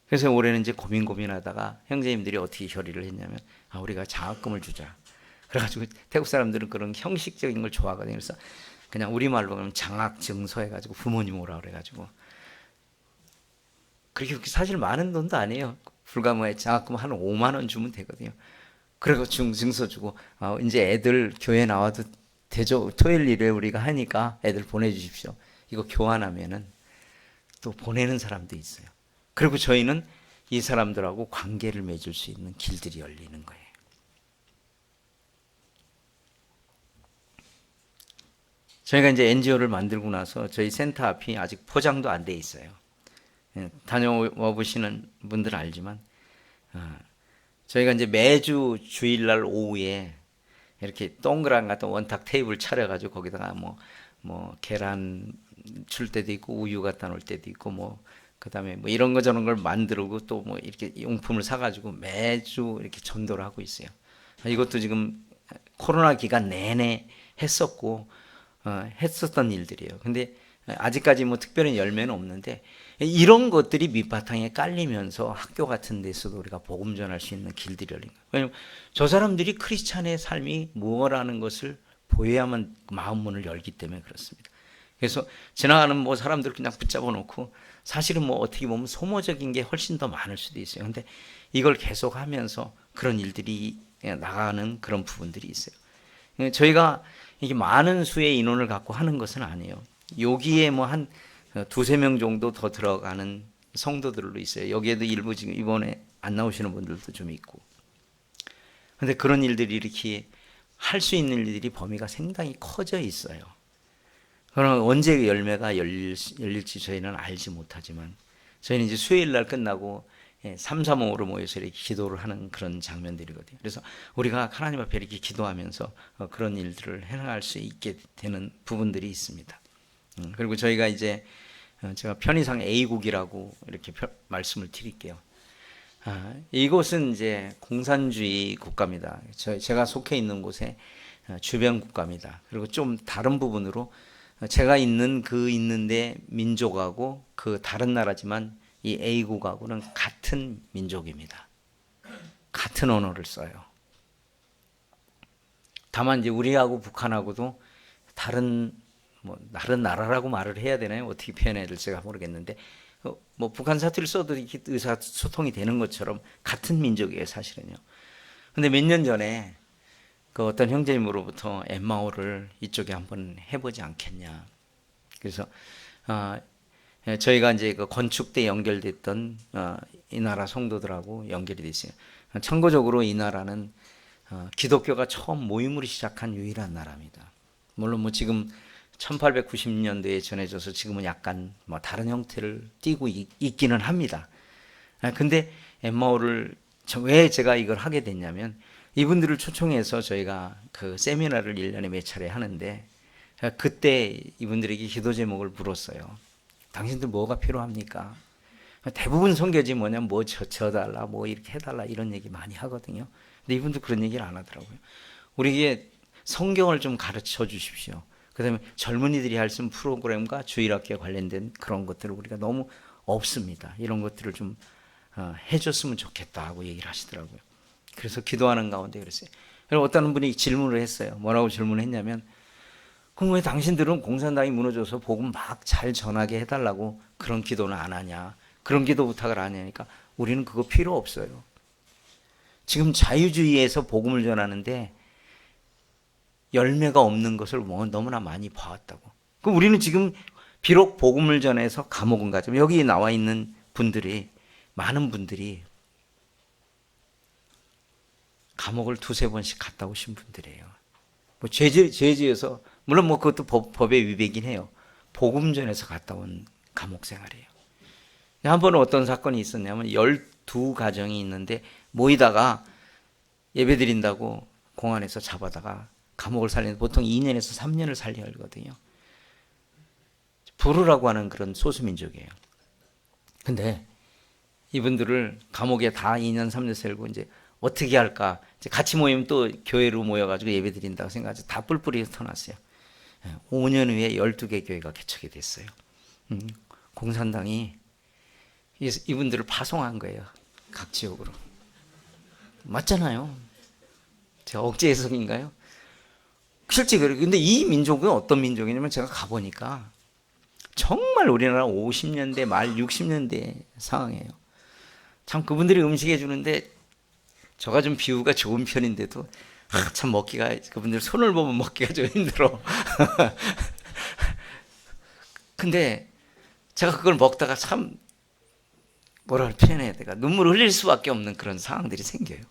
[SPEAKER 1] 그래서 올해는 이제 고민하다가 형제님들이 어떻게 결의를 했냐면 우리가 장학금을 주자. 그래가지고 태국 사람들은 그런 형식적인 걸 좋아하거든요. 그래서 그냥 우리말로 그러면 장학 증서 해가지고 부모님 오라 그래가지고 그렇게 사실 많은 돈도 아니에요. 불과 뭐 장학금 한 5만 원 주면 되거든요. 그리고 증서 주고 이제 애들 교회 나와도 되죠. 토요일 일요일 우리가 하니까 애들 보내주십시오. 이거 교환하면은 또 보내는 사람도 있어요. 그리고 저희는 이 사람들하고 관계를 맺을 수 있는 길들이 열리는 거예요. 저희가 이제 NGO를 만들고 나서 저희 센터 앞이 아직 포장도 안 돼 있어요. 다녀와 보시는 분들은 알지만 저희가 이제 매주 주일날 오후에 이렇게 동그란 같은 원탁 테이블 차려가지고 거기다가 뭐 계란 줄 때도 있고 우유 갖다 놓을 때도 있고 그다음에 뭐 이런 거 저런 걸 만들고 또 뭐 이렇게 용품을 사가지고 매주 이렇게 전도를 하고 있어요. 이것도 지금 코로나 기간 내내 했었던 일들이에요. 근데 아직까지 뭐 특별한 열매는 없는데 이런 것들이 밑바탕에 깔리면서 학교 같은 데서도 우리가 복음 전할 수 있는 길들이 열린 거예요. 왜냐하면 저 사람들이 크리스찬의 삶이 무엇라는 것을 보여야만 마음 문을 열기 때문에 그렇습니다. 그래서 지나가는 뭐 사람들 그냥 붙잡아 놓고 사실은 뭐 어떻게 보면 소모적인 게 훨씬 더 많을 수도 있어요. 근데 이걸 계속 하면서 그런 일들이 나가는 그런 부분들이 있어요. 저희가 이게 많은 수의 인원을 갖고 하는 것은 아니에요. 여기에 뭐 한 2-3명 정도 더 들어가는 성도들로 있어요. 여기에도 일부 지금 이번에 안 나오시는 분들도 좀 있고. 근데 그런 일들이 이렇게 할 수 있는 일들이 범위가 상당히 커져 있어요. 그럼 언제 열매가 열릴지 저희는 알지 못하지만 저희는 이제 수요일 날 끝나고 3-3-5로 모여서 이렇게 기도를 하는 그런 장면들이거든요. 그래서 우리가 하나님 앞에 이렇게 기도하면서 그런 일들을 해나갈 수 있게 되는 부분들이 있습니다. 그리고 저희가 이제 제가 편의상 A국이라고 이렇게 말씀을 드릴게요. 이곳은 이제 공산주의 국가입니다. 제가 속해 있는 곳의 주변 국가입니다. 그리고 좀 다른 부분으로 제가 있는데 민족하고 그 다른 나라지만 이 A국하고는 같은 민족입니다. 같은 언어를 써요. 다만 이제 우리하고 북한하고도 다른 나라라고 말을 해야 되나요? 어떻게 표현해야 될지 제가 모르겠는데 북한 사투리를 써도 이렇게 의사소통이 되는 것처럼 같은 민족이에요, 사실은요. 근데 몇 년 전에 그 어떤 형제님으로부터 엠마오를 이쪽에 한번 해보지 않겠냐. 그래서 저희가 이제 그 건축 때 연결됐던 이 나라 성도들하고 연결이 됐어요. 참고적으로 이 나라는 기독교가 처음 모임을 시작한 유일한 나라입니다. 물론 지금 1890년대에 전해져서 지금은 약간 다른 형태를 띠고 있기는 합니다. 근데 엠마오를 왜 제가 이걸 하게 됐냐면 이분들을 초청해서 저희가 그 세미나를 1년에 몇 차례 하는데 그때 이분들에게 기도 제목을 물었어요. 당신들 뭐가 필요합니까? 대부분 선교지 뭐냐면 져달라 이렇게 해달라 이런 얘기 많이 하거든요. 근데 이분도 그런 얘기를 안 하더라고요. 우리에게 성경을 좀 가르쳐 주십시오. 그 다음에 젊은이들이 할 수 있는 프로그램과 주일학교에 관련된 그런 것들을 우리가 너무 없습니다. 이런 것들을 좀 해줬으면 좋겠다고 얘기를 하시더라고요. 그래서 기도하는 가운데 그랬어요. 그리고 어떤 분이 질문을 했어요. 뭐라고 질문했냐면 그럼 왜 당신들은 공산당이 무너져서 복음 막 잘 전하게 해달라고 그런 기도는 안 하냐. 그런 기도 부탁을 안 하니까 우리는 그거 필요 없어요. 지금 자유주의에서 복음을 전하는데 열매가 없는 것을 너무나 많이 봐왔다고. 그럼 우리는 지금 비록 복음을 전해서 감옥은 가지만 여기 나와 있는 분들이 많은 분들이 감옥을 두세 번씩 갔다 오신 분들이에요. 죄지어서 물론 그것도 법에 위배긴 해요. 복음 전해서 갔다 온 감옥 생활이에요. 한 번은 어떤 사건이 있었냐면 12가정이 있는데 모이다가 예배 드린다고 공안에서 잡아다가 감옥을 살리는데 보통 2년에서 3년을 살려야 하거든요. 부르라고 하는 그런 소수민족이에요. 근데 이분들을 감옥에 다 2년, 3년 살고 이제 어떻게 할까? 이제 같이 모이면 또 교회로 모여가지고 예배 드린다고 생각해서 다 뿔뿔이 흩어놨어요. 5년 후에 12개 교회가 개척이 됐어요. 공산당이 이분들을 파송한 거예요. 각 지역으로. 맞잖아요. 제가 억지 해석인가요? 실제 그래요. 근데 이 민족은 어떤 민족이냐면 제가 가보니까 정말 우리나라 50년대 말 60년대 상황이에요. 참 그분들이 음식 해주는데 저가 좀 비유가 좋은 편인데도 참 먹기가 그분들 손을 보면 먹기가 좀 힘들어. 근데 제가 그걸 먹다가 참 뭐라 표현해야 될까 눈물을 흘릴 수밖에 없는 그런 상황들이 생겨요.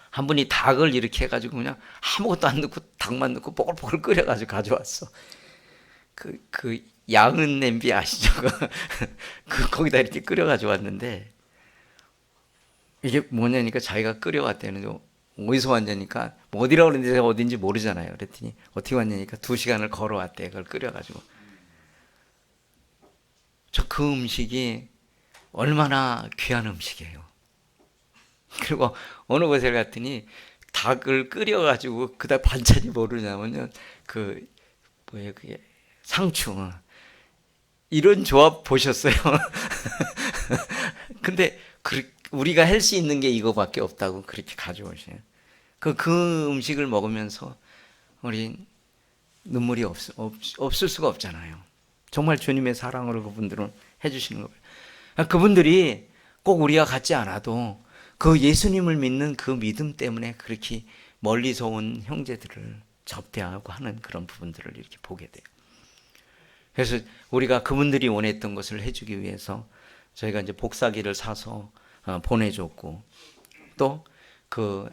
[SPEAKER 1] 한 분이 닭을 이렇게 해가지고 그냥 아무것도 안 넣고 닭만 넣고 뽀글뽀글 끓여가지고 가져왔어. 그 양은 냄비 아시죠? 거기다 이렇게 끓여가지고 왔는데 이게 뭐냐니까 자기가 끓여왔대는 어디서 왔냐니까 어디라고 그랬는데 어딘지 모르잖아요. 그랬더니 어떻게 왔냐니까 2시간을 걸어왔대. 그걸 끓여가지고. 그 음식이 얼마나 귀한 음식이에요. 그리고 어느 곳에 갔더니 닭을 끓여가지고 그다음 반찬이 뭐냐면요 그게 상추 이런 조합 보셨어요? 근데 우리가 할 수 있는 게 이거밖에 없다고 그렇게 가져오셔요. 그 음식을 먹으면서 우리 눈물이 없을 수가 없잖아요. 정말 주님의 사랑으로 그분들은 해주시는 거예요. 그분들이 꼭 우리가 같지 않아도 그 예수님을 믿는 그 믿음 때문에 그렇게 멀리서 온 형제들을 접대하고 하는 그런 부분들을 이렇게 보게 돼요. 그래서 우리가 그분들이 원했던 것을 해주기 위해서 저희가 이제 복사기를 사서 보내줬고 또 그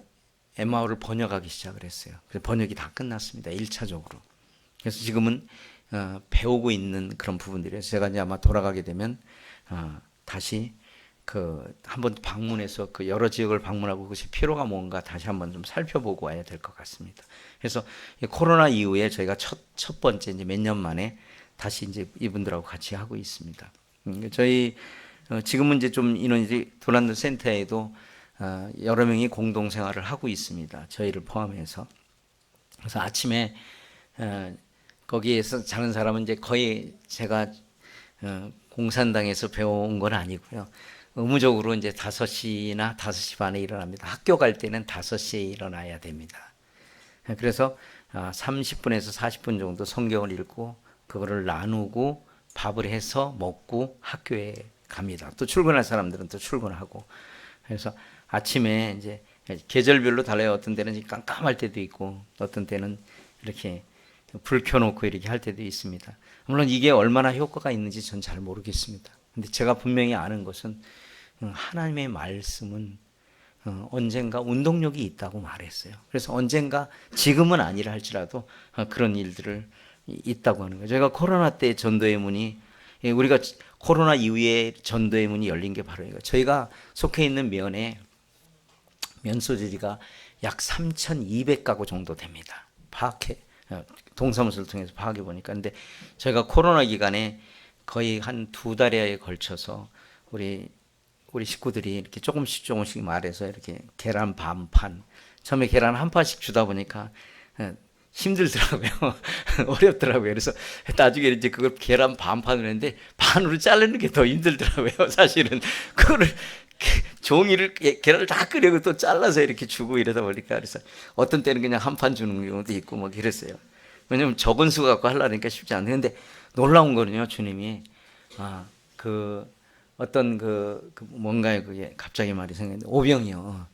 [SPEAKER 1] 엠마오를 번역하기 시작을 했어요. 그래서 번역이 다 끝났습니다. 1차적으로. 그래서 지금은 배우고 있는 그런 부분들이에요. 제가 이제 아마 돌아가게 되면 다시 한번 방문해서 그 여러 지역을 방문하고 그것이 필요가 뭔가 다시 한번 좀 살펴보고 와야 될 것 같습니다. 그래서 코로나 이후에 저희가 첫 번째 이제 몇 년 만에 다시 이제 이분들하고 같이 하고 있습니다. 저희 지금은 이제 좀 인원이 도란도 센터에도 여러 명이 공동 생활을 하고 있습니다. 저희를 포함해서. 그래서 아침에 거기에서 자는 사람은 이제 거의 제가 공산당에서 배워온 건 아니고요. 의무적으로 이제 5시나 5시 반에 일어납니다. 학교 갈 때는 5시에 일어나야 됩니다. 그래서 30분에서 40분 정도 성경을 읽고 그거를 나누고 밥을 해서 먹고 학교에 갑니다. 또 출근할 사람들은 또 출근하고. 그래서 아침에 이제 계절별로 달라요. 어떤 때는 깜깜할 때도 있고 어떤 때는 이렇게 불 켜놓고 이렇게 할 때도 있습니다. 물론 이게 얼마나 효과가 있는지 전 잘 모르겠습니다. 근데 제가 분명히 아는 것은 하나님의 말씀은 언젠가 운동력이 있다고 말했어요. 그래서 언젠가 지금은 아니라 할지라도 그런 일들을 있다고 하는 거예요. 저희가 코로나 때 전도의 문이 우리가 코로나 이후에 전도의 문이 열린 게 바로 이거. 저희가 속해 있는 면에 면소지리가 약 3,200가구 정도 됩니다. 동사무소를 통해서 파악해 보니까. 근데 저희가 코로나 기간에 거의 한 2달에 걸쳐서 우리 식구들이 이렇게 조금씩 말해서 이렇게 계란 반판, 처음에 계란 한 판씩 주다 보니까 힘들더라고요. 어렵더라고요. 그래서 나중에 이제 그걸 계란 반판을 했는데 반으로 자르는 게 더 힘들더라고요. 사실은 그거를 종이를 계란을 다 끓이고 또 잘라서 이렇게 주고 이러다 보니까 그래서 어떤 때는 그냥 한 판 주는 경우도 있고 뭐 그랬어요. 왜냐면 적은 수 갖고 하려니까 쉽지 않는데 놀라운 거는요, 주님이 어떤 뭔가요, 그게 갑자기 말이 생겼는데 오병이요.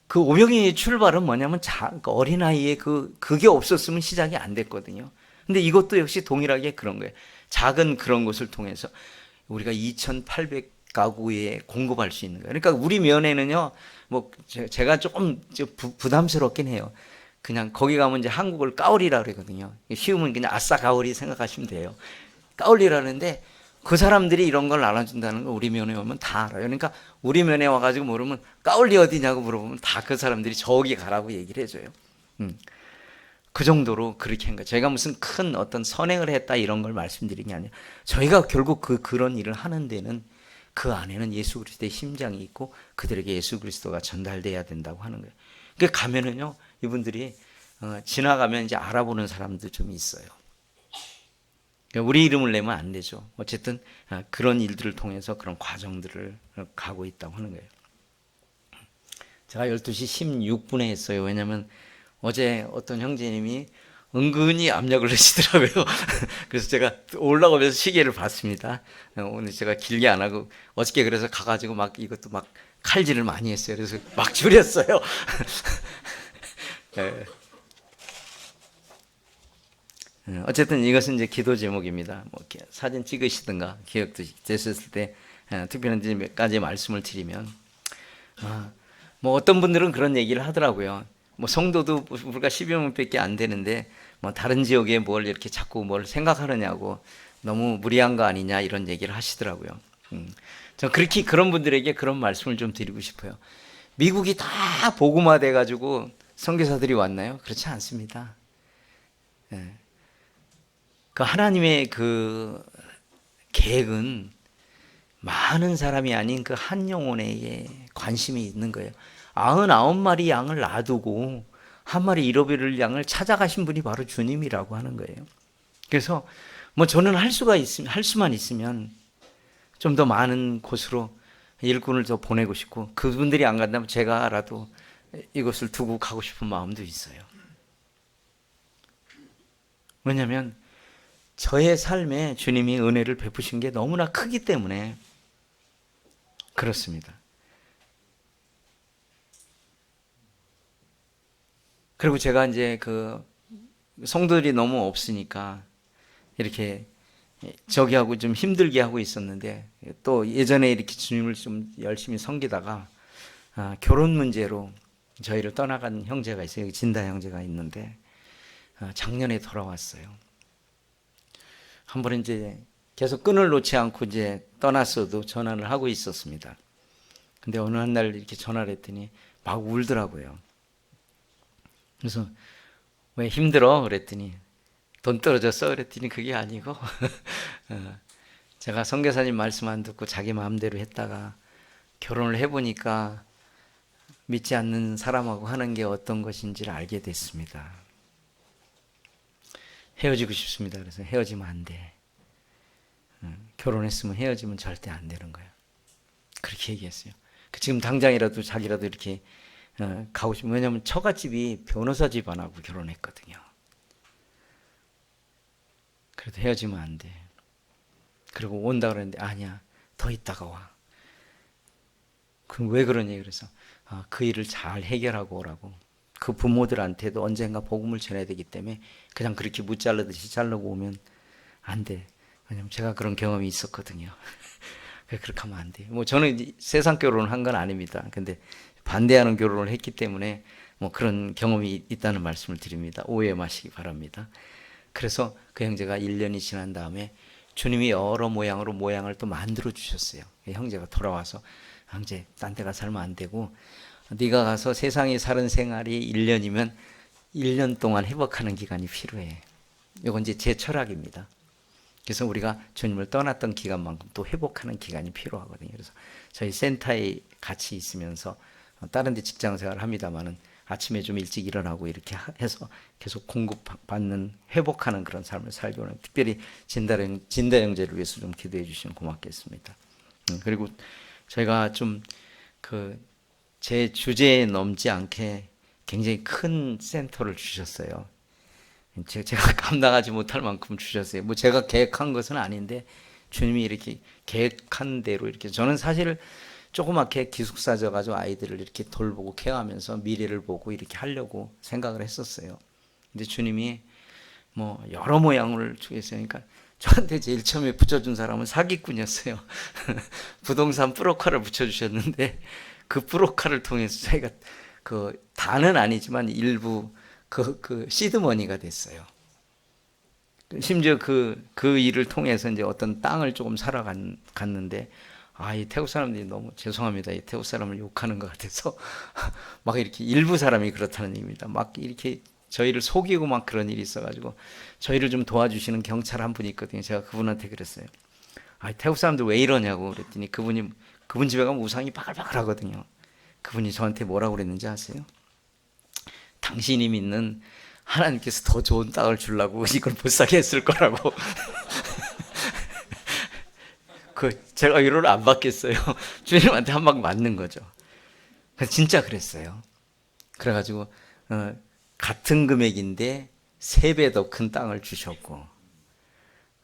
[SPEAKER 1] 그 오병이의 출발은 뭐냐면 그 어린아이의 그게 없었으면 시작이 안 됐거든요. 근데 이것도 역시 동일하게 그런 거예요. 작은 그런 것을 통해서 우리가 2,800가구에 공급할 수 있는 거예요. 그러니까 우리 면에는요, 뭐 제가 조금 부담스럽긴 해요. 그냥 거기 가면 이제 한국을 까오리라 그러거든요. 쉬우면 그냥 아싸 가오리 생각하시면 돼요. 까올리라는데 그 사람들이 이런 걸 알아준다는 걸 우리 면에 오면 다 알아요. 그러니까 우리 면에 와가지고 물으면 까올리 어디냐고 물어보면 다 그 사람들이 저기 가라고 얘기를 해줘요. 그 정도로 그렇게 한 거예요. 저희가 무슨 큰 어떤 선행을 했다 이런 걸 말씀드린 게 아니라 저희가 결국 그런 일을 하는 데는 그 안에는 예수 그리스도의 심장이 있고 그들에게 예수 그리스도가 전달돼야 된다고 하는 거예요. 그러니까 가면은요, 이분들이 지나가면 이제 알아보는 사람도 좀 있어요. 우리 이름을 내면 안 되죠. 어쨌든 그런 일들을 통해서 그런 과정들을 가고 있다고 하는 거예요. 제가 12시 16분에 했어요. 왜냐하면 어제 어떤 형제님이 은근히 압력을 넣으시더라고요. 그래서 제가 올라오면서 시계를 봤습니다. 오늘 제가 길게 안 하고 어저께 그래서 가가지고 막 이것도 막 칼질을 많이 했어요. 그래서 막 줄였어요. 어쨌든 이것은 이제 기도 제목입니다. 뭐 사진 찍으시든가 기억도 됐었을 때 특별한 몇 가지 말씀을 드리면 뭐 어떤 분들은 그런 얘기를 하더라고요. 뭐 성도도 우리가 12명밖에 안 되는데 뭐 다른 지역에 뭘 이렇게 자꾸 뭘 생각하느냐고 너무 무리한 거 아니냐 이런 얘기를 하시더라고요. 저 그렇게 그런 분들에게 그런 말씀을 좀 드리고 싶어요. 미국이 다 복음화돼 가지고 선교사들이 왔나요? 그렇지 않습니다. 그 하나님의 그 계획은 많은 사람이 아닌 그 한 영혼에 관심이 있는 거예요. 99마리 양을 놔두고 한 마리 잃어버릴 양을 찾아가신 분이 바로 주님이라고 하는 거예요. 그래서 뭐 저는 할 수만 있으면 좀 더 많은 곳으로 일꾼을 더 보내고 싶고 그분들이 안 간다면 제가라도 이것을 두고 가고 싶은 마음도 있어요. 왜냐하면 저의 삶에 주님이 은혜를 베푸신 게 너무나 크기 때문에 그렇습니다. 그리고 제가 이제 그 성도들이 너무 없으니까 이렇게 저기하고 좀 힘들게 하고 있었는데 또 예전에 이렇게 주님을 좀 열심히 섬기다가 결혼 문제로 저희를 떠나간 형제가 있어요. 여기 진다 형제가 있는데 작년에 돌아왔어요. 한 번 이제 계속 끈을 놓지 않고 이제 떠났어도 전화를 하고 있었습니다. 근데 어느 한 날 이렇게 전화를 했더니 막 울더라고요. 그래서 왜 힘들어? 그랬더니 돈 떨어졌어? 그랬더니 그게 아니고 제가 선교사님 말씀 안 듣고 자기 마음대로 했다가 결혼을 해보니까 믿지 않는 사람하고 하는 게 어떤 것인지를 알게 됐습니다. 헤어지고 싶습니다. 그래서 헤어지면 안 돼. 결혼했으면 헤어지면 절대 안 되는 거예요. 그렇게 얘기했어요. 지금 당장이라도 자기라도 이렇게 가고 싶으면, 왜냐하면 처갓집이 변호사 집안하고 결혼했거든요. 그래도 헤어지면 안 돼. 그리고 온다 그랬는데 아니야, 더 있다가 와. 그럼 왜 그러니? 그래서 그 일을 잘 해결하고 오라고. 그 부모들한테도 언젠가 복음을 전해야 되기 때문에 그냥 그렇게 무 자르듯이 자르고 오면 안 돼. 왜냐면 제가 그런 경험이 있었거든요. 그렇게 하면 안 돼요. 뭐 저는 세상 결혼을 한 건 아닙니다. 근데 반대하는 결혼을 했기 때문에 뭐 그런 경험이 있다는 말씀을 드립니다. 오해 마시기 바랍니다. 그래서 그 형제가 1년이 지난 다음에 주님이 여러 모양으로 모양을 또 만들어 주셨어요. 형제가 돌아와서 형제 딴 데 가서 살면 안 되고 네가 가서 세상에 사는 생활이 1년이면 1년 동안 회복하는 기간이 필요해. 이건 이제 제 철학입니다. 그래서 우리가 주님을 떠났던 기간만큼 또 회복하는 기간이 필요하거든요. 그래서 저희 센터에 같이 있으면서 다른 데 직장 생활을 합니다만은 아침에 좀 일찍 일어나고 이렇게 해서 계속 공급받는, 회복하는 그런 삶을 살고 있는, 특별히 진다 형제를 위해서 좀 기도해 주시면 고맙겠습니다. 그리고 저희가 좀 제 주제에 넘지 않게 굉장히 큰 센터를 주셨어요. 제가 감당하지 못할 만큼 주셨어요. 뭐 제가 계획한 것은 아닌데 주님이 이렇게 계획한 대로 이렇게, 저는 사실 조그맣게 기숙사 져가지고 아이들을 이렇게 돌보고 케어하면서 미래를 보고 이렇게 하려고 생각을 했었어요. 근데 주님이 뭐 여러 모양을 주겠어요. 그러니까 저한테 제일 처음에 붙여준 사람은 사기꾼이었어요. 부동산 브로커를 붙여주셨는데 그 브로커를 통해서 저희가 다는 아니지만 일부 시드머니가 됐어요. 심지어 그 일을 통해서 이제 어떤 땅을 조금 사러 갔는데, 이 태국 사람들이 너무 죄송합니다. 이 태국 사람을 욕하는 것 같아서 막 이렇게 일부 사람이 그렇다는 얘기입니다. 막 이렇게 저희를 속이고 막 그런 일이 있어가지고 저희를 좀 도와주시는 경찰 한 분이 있거든요. 제가 그분한테 그랬어요. 태국 사람들 왜 이러냐고 그랬더니 그분 집에 가면 우상이 바글바글하거든요. 그분이 저한테 뭐라고 그랬는지 아세요? 당신이 믿는 하나님께서 더 좋은 땅을 주려고 이걸 못 사게 했을 거라고. 제가 위로를 안 받겠어요. 주님한테 한 방 맞는 거죠. 진짜 그랬어요. 그래가지고 같은 금액인데 3배 더 큰 땅을 주셨고,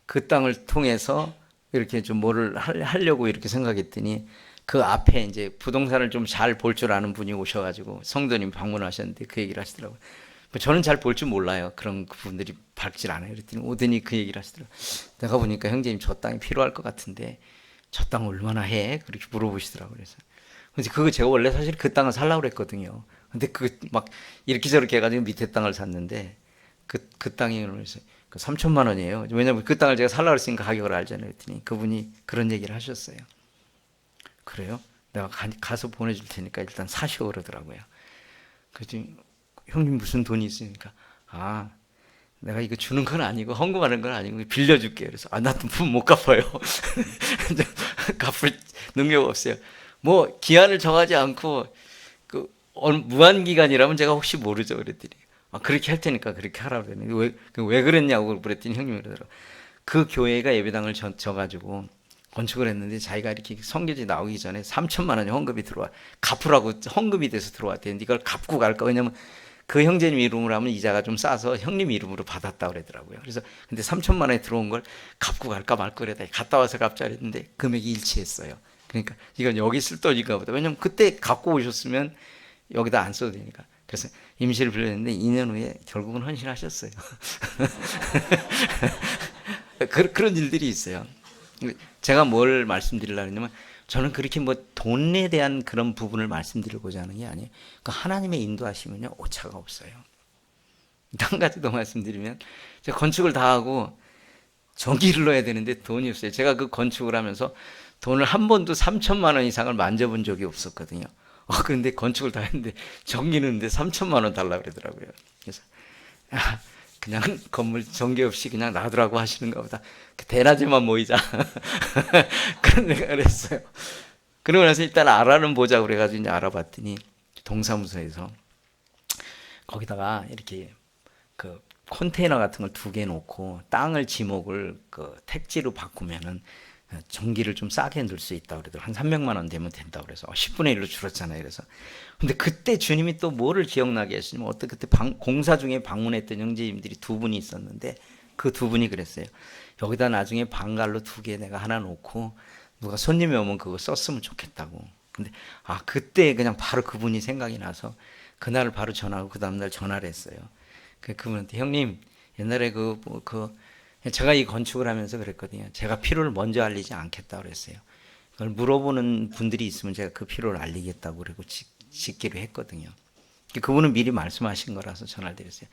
[SPEAKER 1] 그 땅을 통해서 이렇게 좀 뭐를 하려고 이렇게 생각했더니 그 앞에 이제 부동산을 좀 잘 볼 줄 아는 분이 오셔가지고 성도님 방문하셨는데 그 얘기를 하시더라고요. 저는 잘 볼 줄 몰라요. 그런 분들이 밝질 않아요. 그랬더니 오더니 그 얘기를 하시더라고요. 내가 보니까 형제님 저 땅이 필요할 것 같은데 저 땅 얼마나 해? 그렇게 물어보시더라고요. 그래서 그거 제가 원래 사실 그 땅을 살라고 그랬거든요. 근데 막 이렇게 저렇게 해가지고 밑에 땅을 샀는데 그 땅이 그래서 3천만 원이에요. 왜냐면 그 땅을 제가 살라고 했으니까 가격을 알잖아요. 그랬더니 그분이 그런 얘기를 하셨어요. 그래요? 내가 가서 보내줄 테니까 일단 사시오 그러더라고요. 그랬더니 형님 무슨 돈이 있으니까 내가 이거 주는 건 아니고 헌금하는 건 아니고 빌려줄게. 그래서 나 돈 못 갚아요. 갚을 능력 없어요. 뭐 기한을 정하지 않고 무한 기간이라면 제가 혹시 모르죠. 그랬더니 그렇게 할 테니까 그렇게 하라고 그랬는데 왜 그랬냐고 그랬더니 형님이 그러더라고요. 그 교회가 예배당을 져가지고 건축을 했는데 자기가 이렇게 선교지 나오기 전에 3천만 원이 헌금이 들어와, 갚으라고 헌금이 돼서 들어왔대요. 이걸 갚고 갈까? 왜냐면 그 형제님 이름으로 하면 이자가 좀 싸서 형님 이름으로 받았다 그러더라고요. 그래서 근데 3천만 원에 들어온 걸 갚고 갈까 말까 그러다 갔다 와서 갚자 그랬는데 금액이 일치했어요. 그러니까 이건 여기 쓸 돈인가 보다. 왜냐면 그때 갖고 오셨으면 여기다 안 써도 되니까. 그래서 임시를 빌렸는데 2년 후에 결국은 헌신하셨어요. 그런 일들이 있어요. 제가 뭘 말씀드리려고 했냐면, 저는 그렇게 뭐 돈에 대한 그런 부분을 말씀드리고자 하는 게 아니에요. 하나님의 인도하시면요 오차가 없어요. 한 가지 더 말씀드리면, 제가 건축을 다 하고 전기를 넣어야 되는데 돈이 없어요. 제가 그 건축을 하면서 돈을 한 번도 3천만 원 이상을 만져본 적이 없었거든요. 그런데 건축을 다 했는데 전기 넣는데 3천만 원 달라고 그러더라고요. 그래서 그냥 건물 전개 없이 그냥 놔두라고 하시는가 보다. 대낮에만 모이자. 그런 내가 그랬어요. 그러고 나서 일단 알아는 보자 그래가지고 이제 알아봤더니 동사무소에서 거기다가 이렇게 그 컨테이너 같은 걸 2개 놓고 땅을 지목을 그 택지로 바꾸면은 전기를 좀 싸게 넣을 수 있다고 그러더라고요. 한 300만 원 되면 된다고 그래서 10분의 1로 줄었잖아요. 그래서 근데 그때 주님이 또 뭐를 기억나게 하시냐면 어떤 그때 공사 중에 방문했던 형제님들이 2분이 있었는데 그 2분이 그랬어요. 여기다 나중에 방갈로 2개 내가 하나 놓고 누가 손님이 오면 그거 썼으면 좋겠다고. 근데 그때 그냥 바로 그분이 생각이 나서 그날 바로 전화하고 그 다음날 전화를 했어요. 그분한테 형님 옛날에 제가 이 건축을 하면서 그랬거든요. 제가 필요를 먼저 알리지 않겠다고 그랬어요. 그걸 물어보는 분들이 있으면 제가 그 필요를 알리겠다고 그러고 짓기로 했거든요. 그분은 미리 말씀하신 거라서 전화를 드렸어요.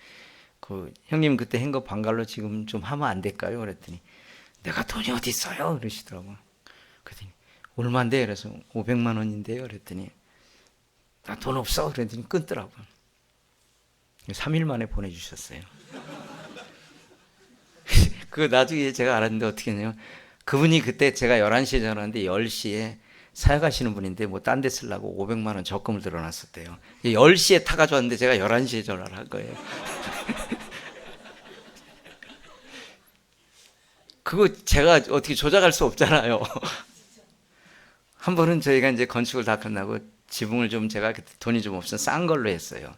[SPEAKER 1] 형님 그때 한 거 방갈로 지금 좀 하면 안 될까요? 그랬더니 내가 돈이 어디 있어요? 그러시더라고요. 그랬더니 얼마인데? 그래서 500만 원인데요. 그랬더니 나 돈 없어. 그랬더니 끊더라고요. 3일 만에 보내주셨어요. 나중에 제가 알았는데 어떻게 했냐면 그분이 그때 제가 11시에 전화했는데 10시에 사역하시는 분인데 뭐 딴 데 쓰려고 500만 원 적금을 들어놨었대요. 10시에 타가지고 왔는데 제가 11시에 전화를 한 거예요. 그거 제가 어떻게 조작할 수 없잖아요. 한 번은 저희가 이제 건축을 다 끝나고 지붕을 좀 제가 그때 돈이 좀 없어서 싼 걸로 했어요.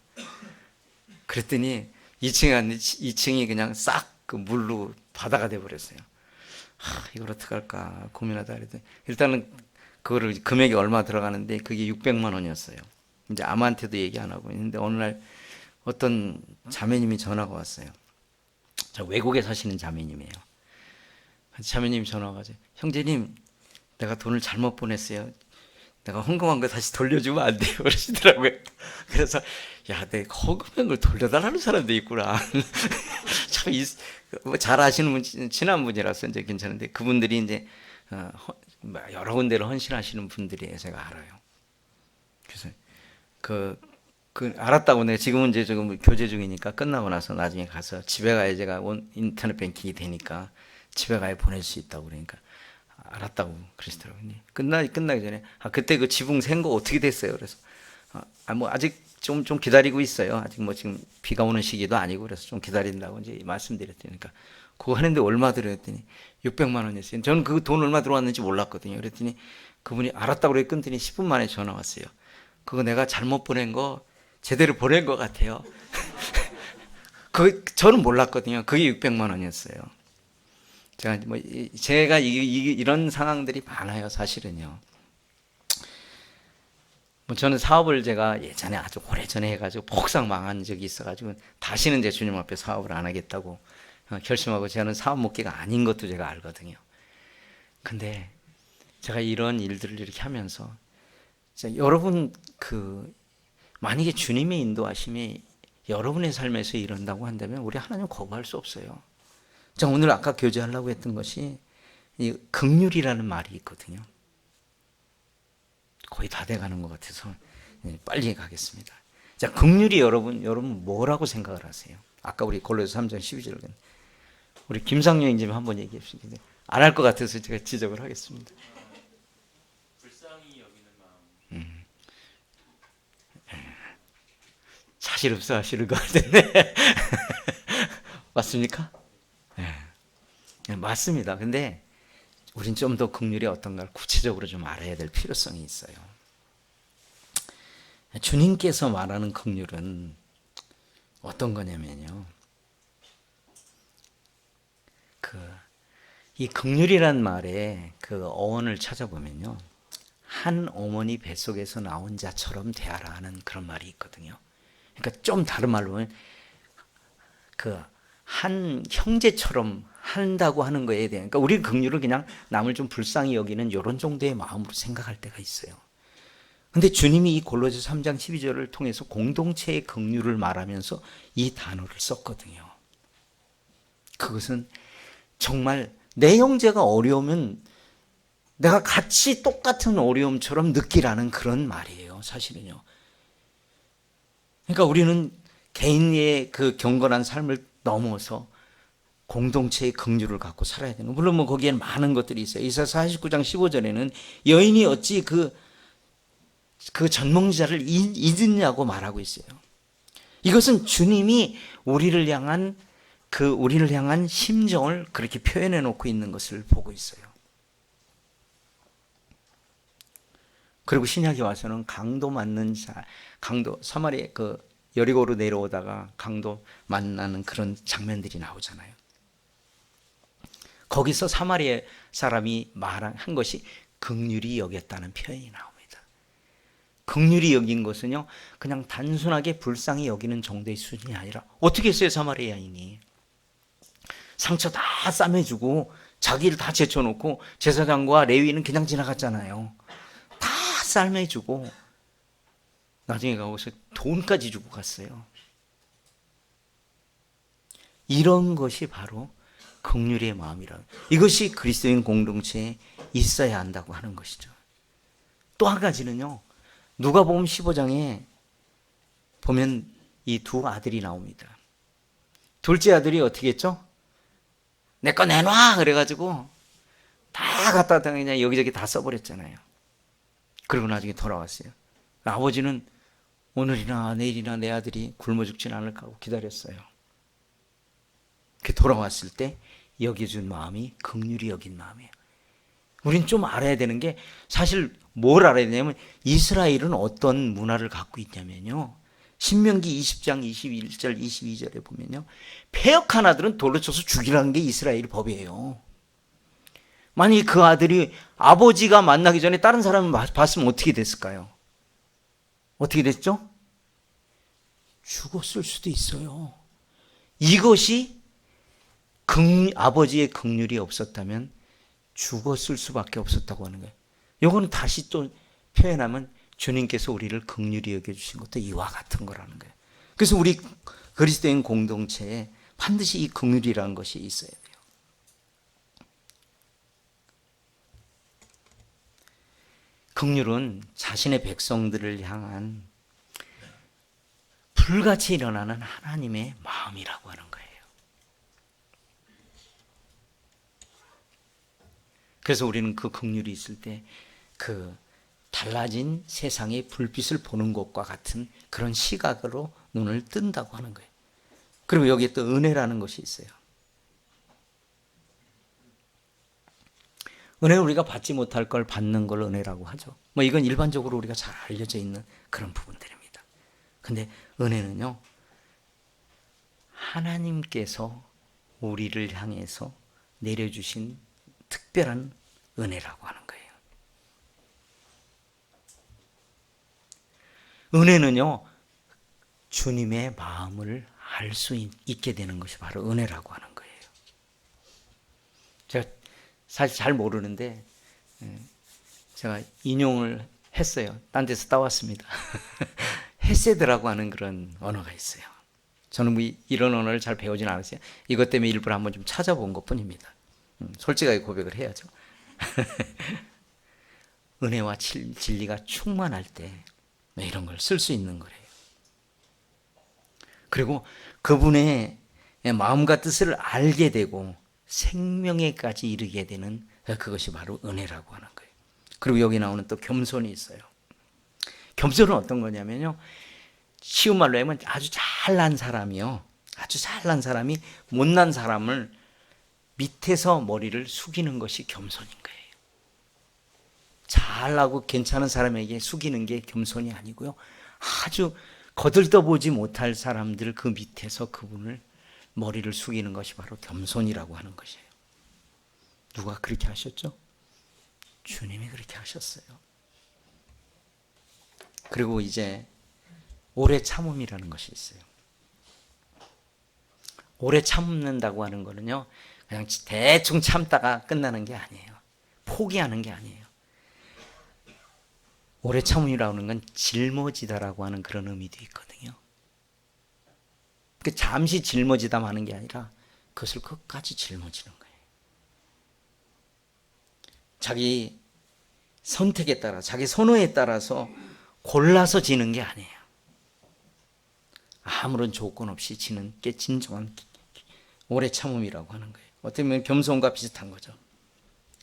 [SPEAKER 1] 그랬더니 2층이 그냥 싹 그 물로 바다가 돼버렸어요. 이걸 어떡할까 고민하다 그랬더니 일단은 그거를 금액이 얼마 들어가는데 그게 600만 원이었어요. 이제 아무한테도 얘기 안 하고 있는데 어느 날 어떤 자매님이 전화가 왔어요. 저 외국에 사시는 자매님이에요. 자매님이 전화가 와가지고 형제님 내가 돈을 잘못 보냈어요. 내가 헌금한 거 다시 돌려주면 안 돼요. 그러시더라고요. 그래서 내 헌금한 걸 돌려달라는 사람도 있구나. 참 잘 아시는 분, 친한 분이라서 이제 괜찮은데 그분들이 이제 여러 군데로 헌신하시는 분들이에요. 제가 알아요. 그래서 알았다고 내가 지금은 이제 조금 교제 중이니까 끝나고 나서 나중에 가서 집에 가야 제가 인터넷 뱅킹이 되니까 집에 가야 보낼 수 있다고 그러니까 알았다고 그러시더라고요. 끝나기 전에 그때 그 지붕 센 거 어떻게 됐어요? 그래서 뭐 아직 좀 기다리고 있어요. 아직 뭐 지금 비가 오는 시기도 아니고 그래서 좀 기다린다고 이제 말씀드렸으니까 그거 하는데 얼마 들었더니 600만 원이었어요. 저는 그 돈 얼마 들어왔는지 몰랐거든요. 그랬더니 그분이 알았다고 그래 끊더니 10분 만에 전화 왔어요. 그거 내가 잘못 보낸 거 제대로 보낸 것 같아요. 저는 몰랐거든요. 그게 600만 원이었어요. 제가 이런 상황들이 많아요, 사실은요. 저는 사업을 제가 예전에 아주 오래전에 해가지고 폭삭 망한 적이 있어가지고 다시는 제 주님 앞에 사업을 안 하겠다고 결심하고 저는 사업 목회가 아닌 것도 제가 알거든요. 근데 제가 이런 일들을 이렇게 하면서 여러분 만약에 주님의 인도하심이 여러분의 삶에서 이런다고 한다면 우리 하나님 거부할 수 없어요. 자, 오늘 아까 교제하려고 했던 것이 이 긍휼이라는 말이 있거든요. 거의 다 돼가는 것 같아서 빨리 가겠습니다. 자, 긍휼이 여러분 뭐라고 생각을 하세요? 아까 우리 골로새 3장 12절 우리 김상영 인님 한번 얘기해 주시겠어요? 안 할 것 같아서 제가 지적을 하겠습니다.
[SPEAKER 2] 불쌍히 여기는 마음.
[SPEAKER 1] 사실 없어 하시는 것 같은데 맞습니까? 네, 맞습니다. 근데 우린 좀 더 긍휼이 어떤가를 구체적으로 좀 알아야 될 필요성이 있어요. 주님께서 말하는 긍휼은 어떤 거냐면요. 이 긍휼이란 말에 그 어원을 찾아보면요. 한 어머니 뱃속에서 나온 자처럼 대하라 하는 그런 말이 있거든요. 그러니까 좀 다른 말로 하면 한 형제처럼 한다고 하는 거에 대한, 그러니까 우리 긍휼을 그냥 남을 좀 불쌍히 여기는 이런 정도의 마음으로 생각할 때가 있어요. 근데 주님이 이 골로새 3장 12절을 통해서 공동체의 긍휼을 말하면서 이 단어를 썼거든요. 그것은 정말 내 형제가 어려우면 내가 같이 똑같은 어려움처럼 느끼라는 그런 말이에요, 사실은요. 그러니까 우리는 개인의 그 경건한 삶을 넘어서 공동체의 긍휼을 갖고 살아야 되는 거예요. 물론 뭐 거기에는 많은 것들이 있어요. 이사야 49장 15절에는 여인이 어찌 그 전몽자를 잊었냐고 말하고 있어요. 이것은 주님이 우리를 향한 심정을 그렇게 표현해 놓고 있는 것을 보고 있어요. 그리고 신약에 와서는 강도 맞는 사마리아 여리고로 내려오다가 강도 만나는 그런 장면들이 나오잖아요. 거기서 사마리아 사람이 말한 것이 긍휼히 여겼다는 표현이 나옵니다. 긍휼히 여긴 것은요, 그냥 단순하게 불쌍히 여기는 정도의 수준이 아니라 어떻게 했어요? 사마리아인이 상처 다 싸매주고 자기를 다 제쳐놓고 제사장과 레위는 그냥 지나갔잖아요. 다 싸매주고 나중에 가고서 돈까지 주고 갔어요. 이런 것이 바로 긍휼의 마음이라. 이것이 그리스도인 공동체에 있어야 한다고 하는 것이죠. 또 한 가지는요, 누가복음 15장에 보면 이 두 아들이 나옵니다. 둘째 아들이 어떻게 했죠? 내 거 내놔 그래가지고 다 갖다 그냥 여기저기 다 써버렸잖아요. 그리고 나중에 돌아왔어요. 아버지는 오늘이나 내일이나 내 아들이 굶어 죽진 않을까 하고 기다렸어요. 그 돌아왔을 때 여겨준 마음이 긍휼히 여긴 마음이에요. 우린 좀 알아야 되는 게, 사실 뭘 알아야 되냐면 이스라엘은 어떤 문화를 갖고 있냐면요, 신명기 20장 21절 22절에 보면요, 패역한 아들은 돌로 쳐서 죽이라는 게 이스라엘 법이에요. 만약에 그 아들이 아버지가 만나기 전에 다른 사람을 봤으면 어떻게 됐을까요? 어떻게 됐죠? 죽었을 수도 있어요. 이것이 아버지의 긍휼이 없었다면 죽었을 수밖에 없었다고 하는 거예요. 이거는 다시 또 표현하면 주님께서 우리를 긍휼히 여겨주신 것도 이와 같은 거라는 거예요. 그래서 우리 그리스도인 공동체에 반드시 이 긍휼이라는 것이 있어야 돼요. 긍휼은 자신의 백성들을 향한 불같이 일어나는 하나님의 마음이라고 하는 거예요. 그래서 우리는 그 긍휼이 있을 때 그 달라진 세상의 불빛을 보는 것과 같은 그런 시각으로 눈을 뜬다고 하는 거예요. 그리고 여기에 또 은혜라는 것이 있어요. 은혜는 우리가 받지 못할 걸 받는 걸 은혜라고 하죠. 뭐 이건 일반적으로 우리가 잘 알려져 있는 그런 부분들입니다. 근데 은혜는요, 하나님께서 우리를 향해서 내려주신 특별한 은혜라고 하는 거예요. 은혜는요, 주님의 마음을 알 수 있게 되는 것이 바로 은혜라고 하는 거예요. 제가 사실 잘 모르는데 제가 인용을 했어요. 딴 데서 따왔습니다. 헤세드라고 하는 그런 언어가 있어요. 저는 뭐 이런 언어를 잘 배우진 않았어요. 이것 때문에 일부러 한번 좀 찾아본 것뿐입니다. 솔직하게 고백을 해야죠. 은혜와 진리가 충만할 때 이런 걸 쓸 수 있는 거래요. 그리고 그분의 마음과 뜻을 알게 되고 생명에까지 이르게 되는 그것이 바로 은혜라고 하는 거예요. 그리고 여기 나오는 또 겸손이 있어요. 겸손은 어떤 거냐면요, 쉬운 말로 하면 아주 잘난 사람이요, 아주 잘난 사람이 못난 사람을 밑에서 머리를 숙이는 것이 겸손인 거예요. 잘나고 괜찮은 사람에게 숙이는 게 겸손이 아니고요, 아주 거들떠보지 못할 사람들 그 밑에서 그분을 머리를 숙이는 것이 바로 겸손이라고 하는 것이에요. 누가 그렇게 하셨죠? 주님이 그렇게 하셨어요. 그리고 이제 오래 참음이라는 것이 있어요. 오래 참는다고 하는 거는요, 그냥 대충 참다가 끝나는 게 아니에요. 포기하는 게 아니에요. 오래 참음이라고 하는 건 짊어지다라고 하는 그런 의미도 있거든요. 잠시 짊어지다 하는 게 아니라 그것을 끝까지 짊어지는 거예요. 자기 선택에 따라, 자기 선호에 따라서 골라서 지는 게 아니에요. 아무런 조건 없이 지는 게 진정한 오래 참음이라고 하는 거예요. 어떻게 보면 겸손과 비슷한 거죠.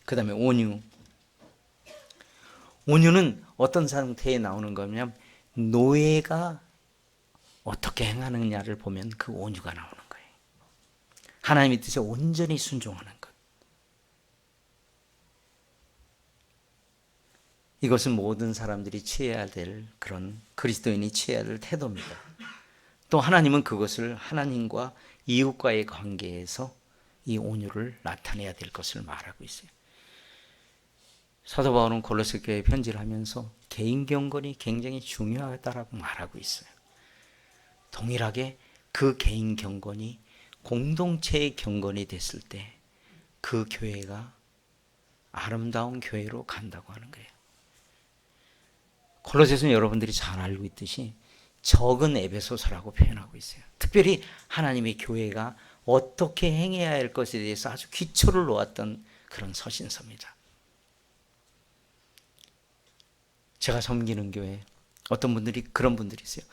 [SPEAKER 1] 그 다음에 온유. 온유는 어떤 상태에 나오는 거냐면 노예가 어떻게 행하느냐를 보면 그 온유가 나오는 거예요. 하나님의 뜻에 온전히 순종하는 것. 이것은 모든 사람들이 취해야 될, 그런 그리스도인이 취해야 될 태도입니다. 또 하나님은 그것을 하나님과 이웃과의 관계에서 이 온유를 나타내야 될 것을 말하고 있어요. 사도 바울은 골로새 교회에 편지를 하면서 개인 경건이 굉장히 중요하다라고 말하고 있어요. 동일하게 그 개인 경건이 공동체의 경건이 됐을 때 그 교회가 아름다운 교회로 간다고 하는 거예요. 골로새서는 여러분들이 잘 알고 있듯이 적은 에베소서라고 표현하고 있어요. 특별히 하나님의 교회가 어떻게 행해야 할 것에 대해서 아주 기초를 놓았던 그런 서신서입니다. 제가 섬기는 교회, 어떤 분들이 그런 분들이 있어요.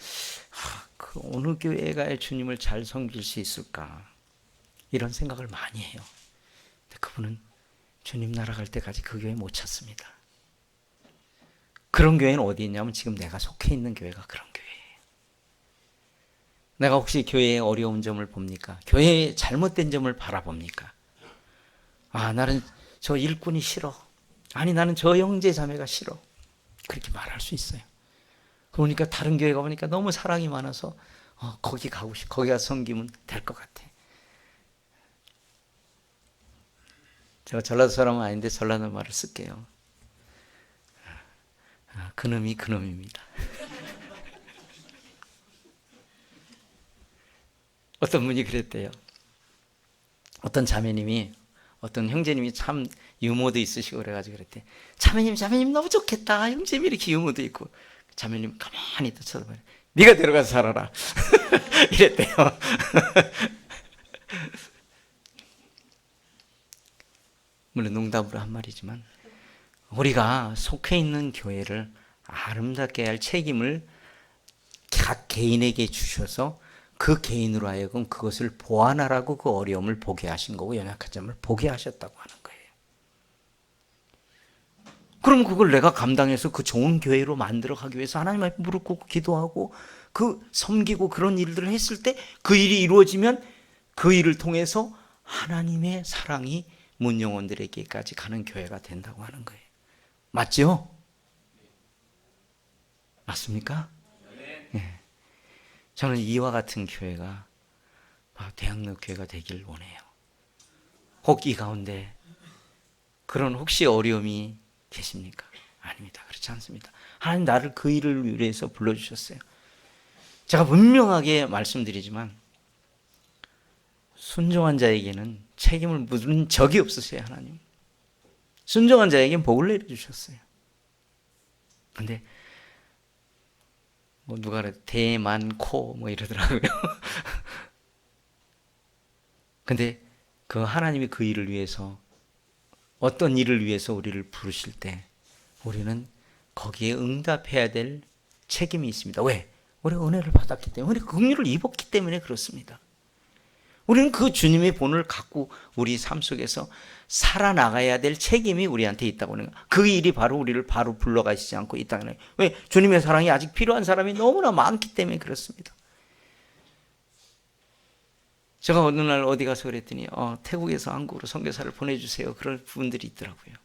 [SPEAKER 1] 그 어느 교회가 주님을 잘 섬길 수 있을까? 이런 생각을 많이 해요. 근데 그분은 주님 나라 갈 때까지 그 교회 못 찾습니다. 그런 교회는 어디 있냐면 지금 내가 속해 있는 교회가 그런 교회예요. 내가 혹시 교회의 어려운 점을 봅니까? 교회의 잘못된 점을 바라봅니까? 나는 저 일꾼이 싫어. 아니, 나는 저 형제 자매가 싫어. 그렇게 말할 수 있어요. 그러니까 다른 교회 가보니까 너무 사랑이 많아서 거기 가고 싶어. 거기 가서 섬기면 될 것 같아. 제가 전라도 사람은 아닌데 전라도 말을 쓸게요. 그놈이 그놈입니다. 어떤 분이 그랬대요. 어떤 자매님이, 어떤 형제님이 참 유머도 있으시고 그래가지고 그랬대. 자매님 너무 좋겠다. 형제님이 이렇게 유머도 있고. 자매님 가만히 또 쳐다봐요. 네가 데려가서 살아라. 이랬대요. 물론 농담으로 한 말이지만 우리가 속해 있는 교회를 아름답게 할 책임을 각 개인에게 주셔서 그 개인으로 하여금 그것을 보완하라고 그 어려움을 보게 하신 거고 연약한 점을 보게 하셨다고 하는 거예요. 그럼 그걸 내가 감당해서 그 좋은 교회로 만들어가기 위해서 하나님 앞에 무릎 꿇고 기도하고 그 섬기고 그런 일들을 했을 때 그 일이 이루어지면 그 일을 통해서 하나님의 사랑이 문영혼들에게까지 가는 교회가 된다고 하는 거예요. 맞죠? 맞습니까? 네. 저는 이와 같은 교회가 대학로 교회가 되길 원해요. 혹 이 가운데 그런 혹시 어려움이 계십니까? 아닙니다. 그렇지 않습니다. 하나님 나를 그 일을 위해서 불러주셨어요. 제가 분명하게 말씀드리지만 순종한 자에게는 책임을 묻은 적이 없으세요. 하나님. 순종한 자에게는 복을 내려주셨어요. 근데 누가 그래 대만코 이러더라고요. 근데 그 하나님이 그 일을 위해서 어떤 일을 위해서 우리를 부르실 때 우리는 거기에 응답해야 될 책임이 있습니다. 왜? 우리가 은혜를 받았기 때문에, 우리가 긍휼을 입었기 때문에 그렇습니다. 우리는 그 주님의 본을 갖고 우리 삶 속에서 살아나가야 될 책임이 우리한테 있다고 하는 거예요. 그 일이 바로 우리를 바로 불러가시지 않고 있다는 거예요. 왜? 주님의 사랑이 아직 필요한 사람이 너무나 많기 때문에 그렇습니다. 제가 어느 날 어디 가서 그랬더니 태국에서 한국으로 선교사를 보내주세요. 그런 분들이 있더라고요.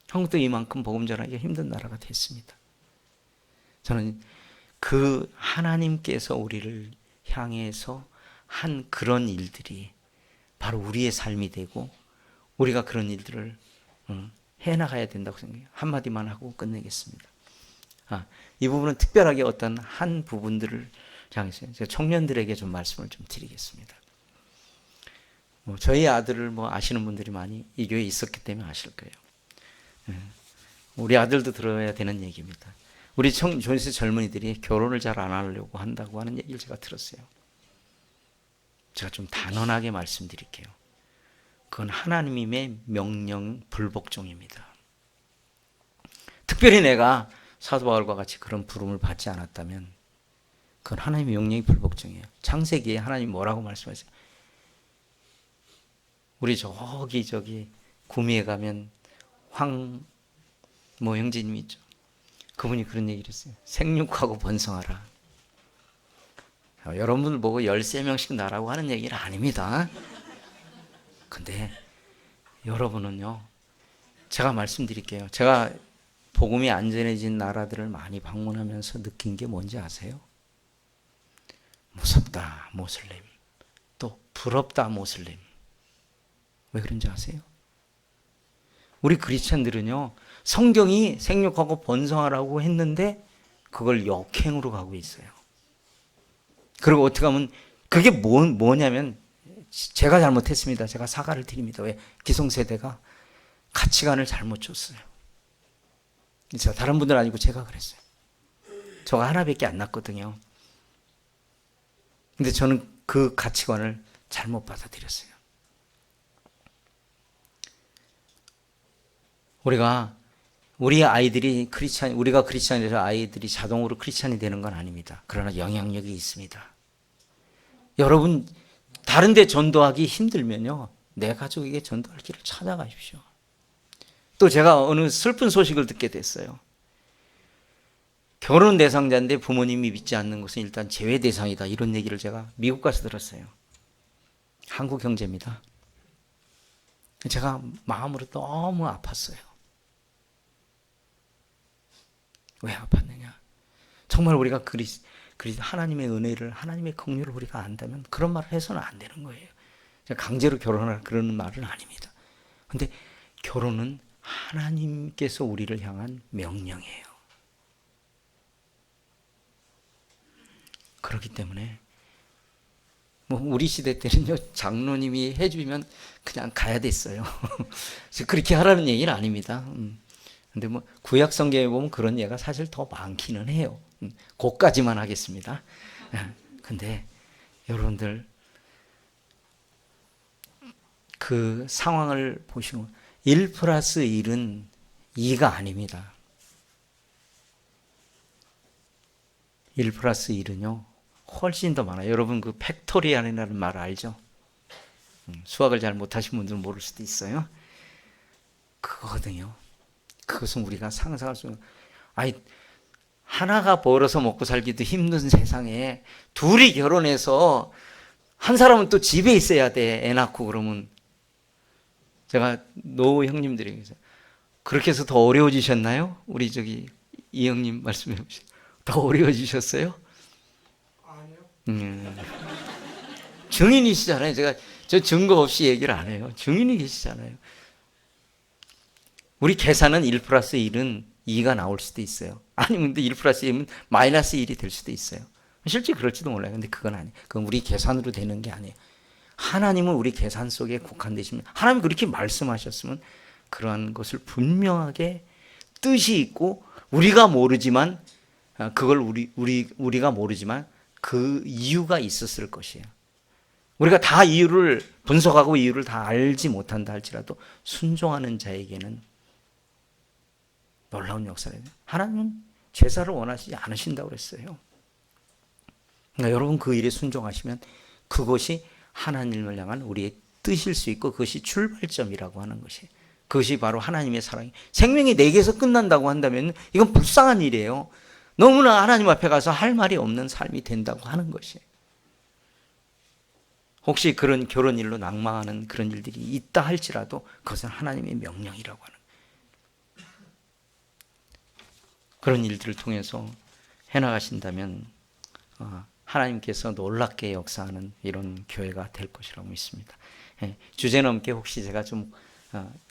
[SPEAKER 1] 한국도 이만큼 복음 전하기가 힘든 나라가 됐습니다. 저는 그 하나님께서 우리를 향해서 한 그런 일들이 바로 우리의 삶이 되고 우리가 그런 일들을 해나가야 된다고 생각해요. 한마디만 하고 끝내겠습니다. 이 부분은 특별하게 어떤 한 부분들을 향해서 제가 청년들에게 좀 말씀을 좀 드리겠습니다. 저희 아들을 아시는 분들이 많이 이 교회에 있었기 때문에 아실 거예요. 우리 아들도 들어야 되는 얘기입니다. 우리 조선시 젊은이들이 결혼을 잘 안 하려고 한다고 하는 얘기를 제가 들었어요. 제가 좀 단언하게 말씀드릴게요. 그건 하나님의 명령 불복종입니다. 특별히 내가 사도 바울과 같이 그런 부름을 받지 않았다면 그건 하나님의 명령이 불복종이에요. 창세기에 하나님 뭐라고 말씀하세요? 우리 저기 구미에 가면 뭐 형제님이 있죠. 그분이 그런 얘기를 했어요. 생육하고 번성하라. 여러분들 보고 13명씩 나라고 하는 얘기는 아닙니다. 근데 여러분은요, 제가 말씀드릴게요. 제가 복음이 안전해진 나라들을 많이 방문하면서 느낀 게 뭔지 아세요? 무섭다 모슬림, 또 부럽다 모슬림. 왜 그런지 아세요? 우리 크리스찬들은요, 성경이 생육하고 번성하라고 했는데 그걸 역행으로 가고 있어요. 그리고 어떻게 하면 그게 뭐냐면, 제가 잘못했습니다. 제가 사과를 드립니다. 왜? 기성세대가 가치관을 잘못 줬어요. 제가 다른 분들 아니고 제가 그랬어요. 저가 하나밖에 안 났거든요. 근데 저는 그 가치관을 잘못 받아들였어요. 우리 아이들이 우리가 크리스찬이라서 아이들이 자동으로 크리스찬이 되는 건 아닙니다. 그러나 영향력이 있습니다. 여러분, 다른 데 전도하기 힘들면요, 내 가족에게 전도할 길을 찾아가십시오. 또 제가 어느 슬픈 소식을 듣게 됐어요. 결혼 대상자인데 부모님이 믿지 않는 것은 일단 제외 대상이다, 이런 얘기를 제가 미국 가서 들었어요. 한국 형제입니다. 제가 마음으로 너무 아팠어요. 왜 아팠느냐? 정말 우리가 하나님의 은혜를, 하나님의 긍휼을 우리가 안다면 그런 말을 해서는 안 되는 거예요. 제가 강제로 결혼하라 그러는 말은 아닙니다. 근데 결혼은 하나님께서 우리를 향한 명령이에요. 그렇기 때문에 뭐 우리 시대 때는요, 장로님이 해주면 그냥 가야 됐어요. 그렇게 하라는 얘기는 아닙니다. 근데 뭐 구약 성경에 보면 그런 예가 사실 더 많기는 해요. 그까지만 하겠습니다. 근데 여러분들 그 상황을 보시면 1 플러스 1은 2가 아닙니다. 1 플러스 1은요 훨씬 더 많아요. 여러분 그 팩토리얼이라는 말 알죠? 수학을 잘 못하신 분들은 모를 수도 있어요. 그거거든요. 그것은 우리가 상상할 수 없는, 하나가 벌어서 먹고 살기도 힘든 세상에 둘이 결혼해서 한 사람은 또 집에 있어야 돼. 애 낳고 그러면. 제가 노 형님들에게 그렇게 해서 더 어려워지셨나요? 우리 이 형님 말씀해 보세요. 더 어려워지셨어요? 아니요. 증인이시잖아요. 저 증거 없이 얘기를 안 해요. 증인이 계시잖아요. 우리 계산은 1 플러스 1은 2가 나올 수도 있어요. 아니면 근데 1 플러스 1은 마이너스 1이 될 수도 있어요. 실제 그럴지도 몰라요. 근데 그건 아니에요. 그건 우리 계산으로 되는 게 아니에요. 하나님은 우리 계산 속에 국한되십니다. 하나님이 그렇게 말씀하셨으면 그러한 것을 분명하게 뜻이 있고, 우리가 모르지만 그걸 우리가 모르지만 그 이유가 있었을 것이에요. 우리가 다 이유를 분석하고 이유를 다 알지 못한다 할지라도 순종하는 자에게는 놀라운 역사예요. 하나님은 제사를 원하시지 않으신다고 그랬어요. 그러니까 여러분 그 일에 순종하시면 그것이 하나님을 향한 우리의 뜻일 수 있고, 그것이 출발점이라고 하는 것이에요. 그것이 바로 하나님의 사랑이, 생명이 내게서 끝난다고 한다면 이건 불쌍한 일이에요. 너무나 하나님 앞에 가서 할 말이 없는 삶이 된다고 하는 것이에요. 혹시 그런 결혼 일로 낭망하는 그런 일들이 있다 할지라도 그것은 하나님의 명령이라고 하는 거예요. 그런 일들을 통해서 해나가신다면 하나님께서 놀랍게 역사하는 이런 교회가 될 것이라고 믿습니다. 주제넘게 혹시 제가 좀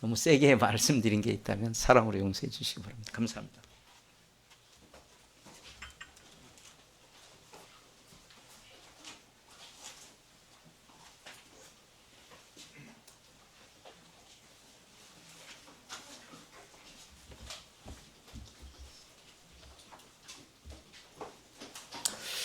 [SPEAKER 1] 너무 세게 말씀드린 게 있다면 사랑으로 용서해 주시기 바랍니다. 감사합니다.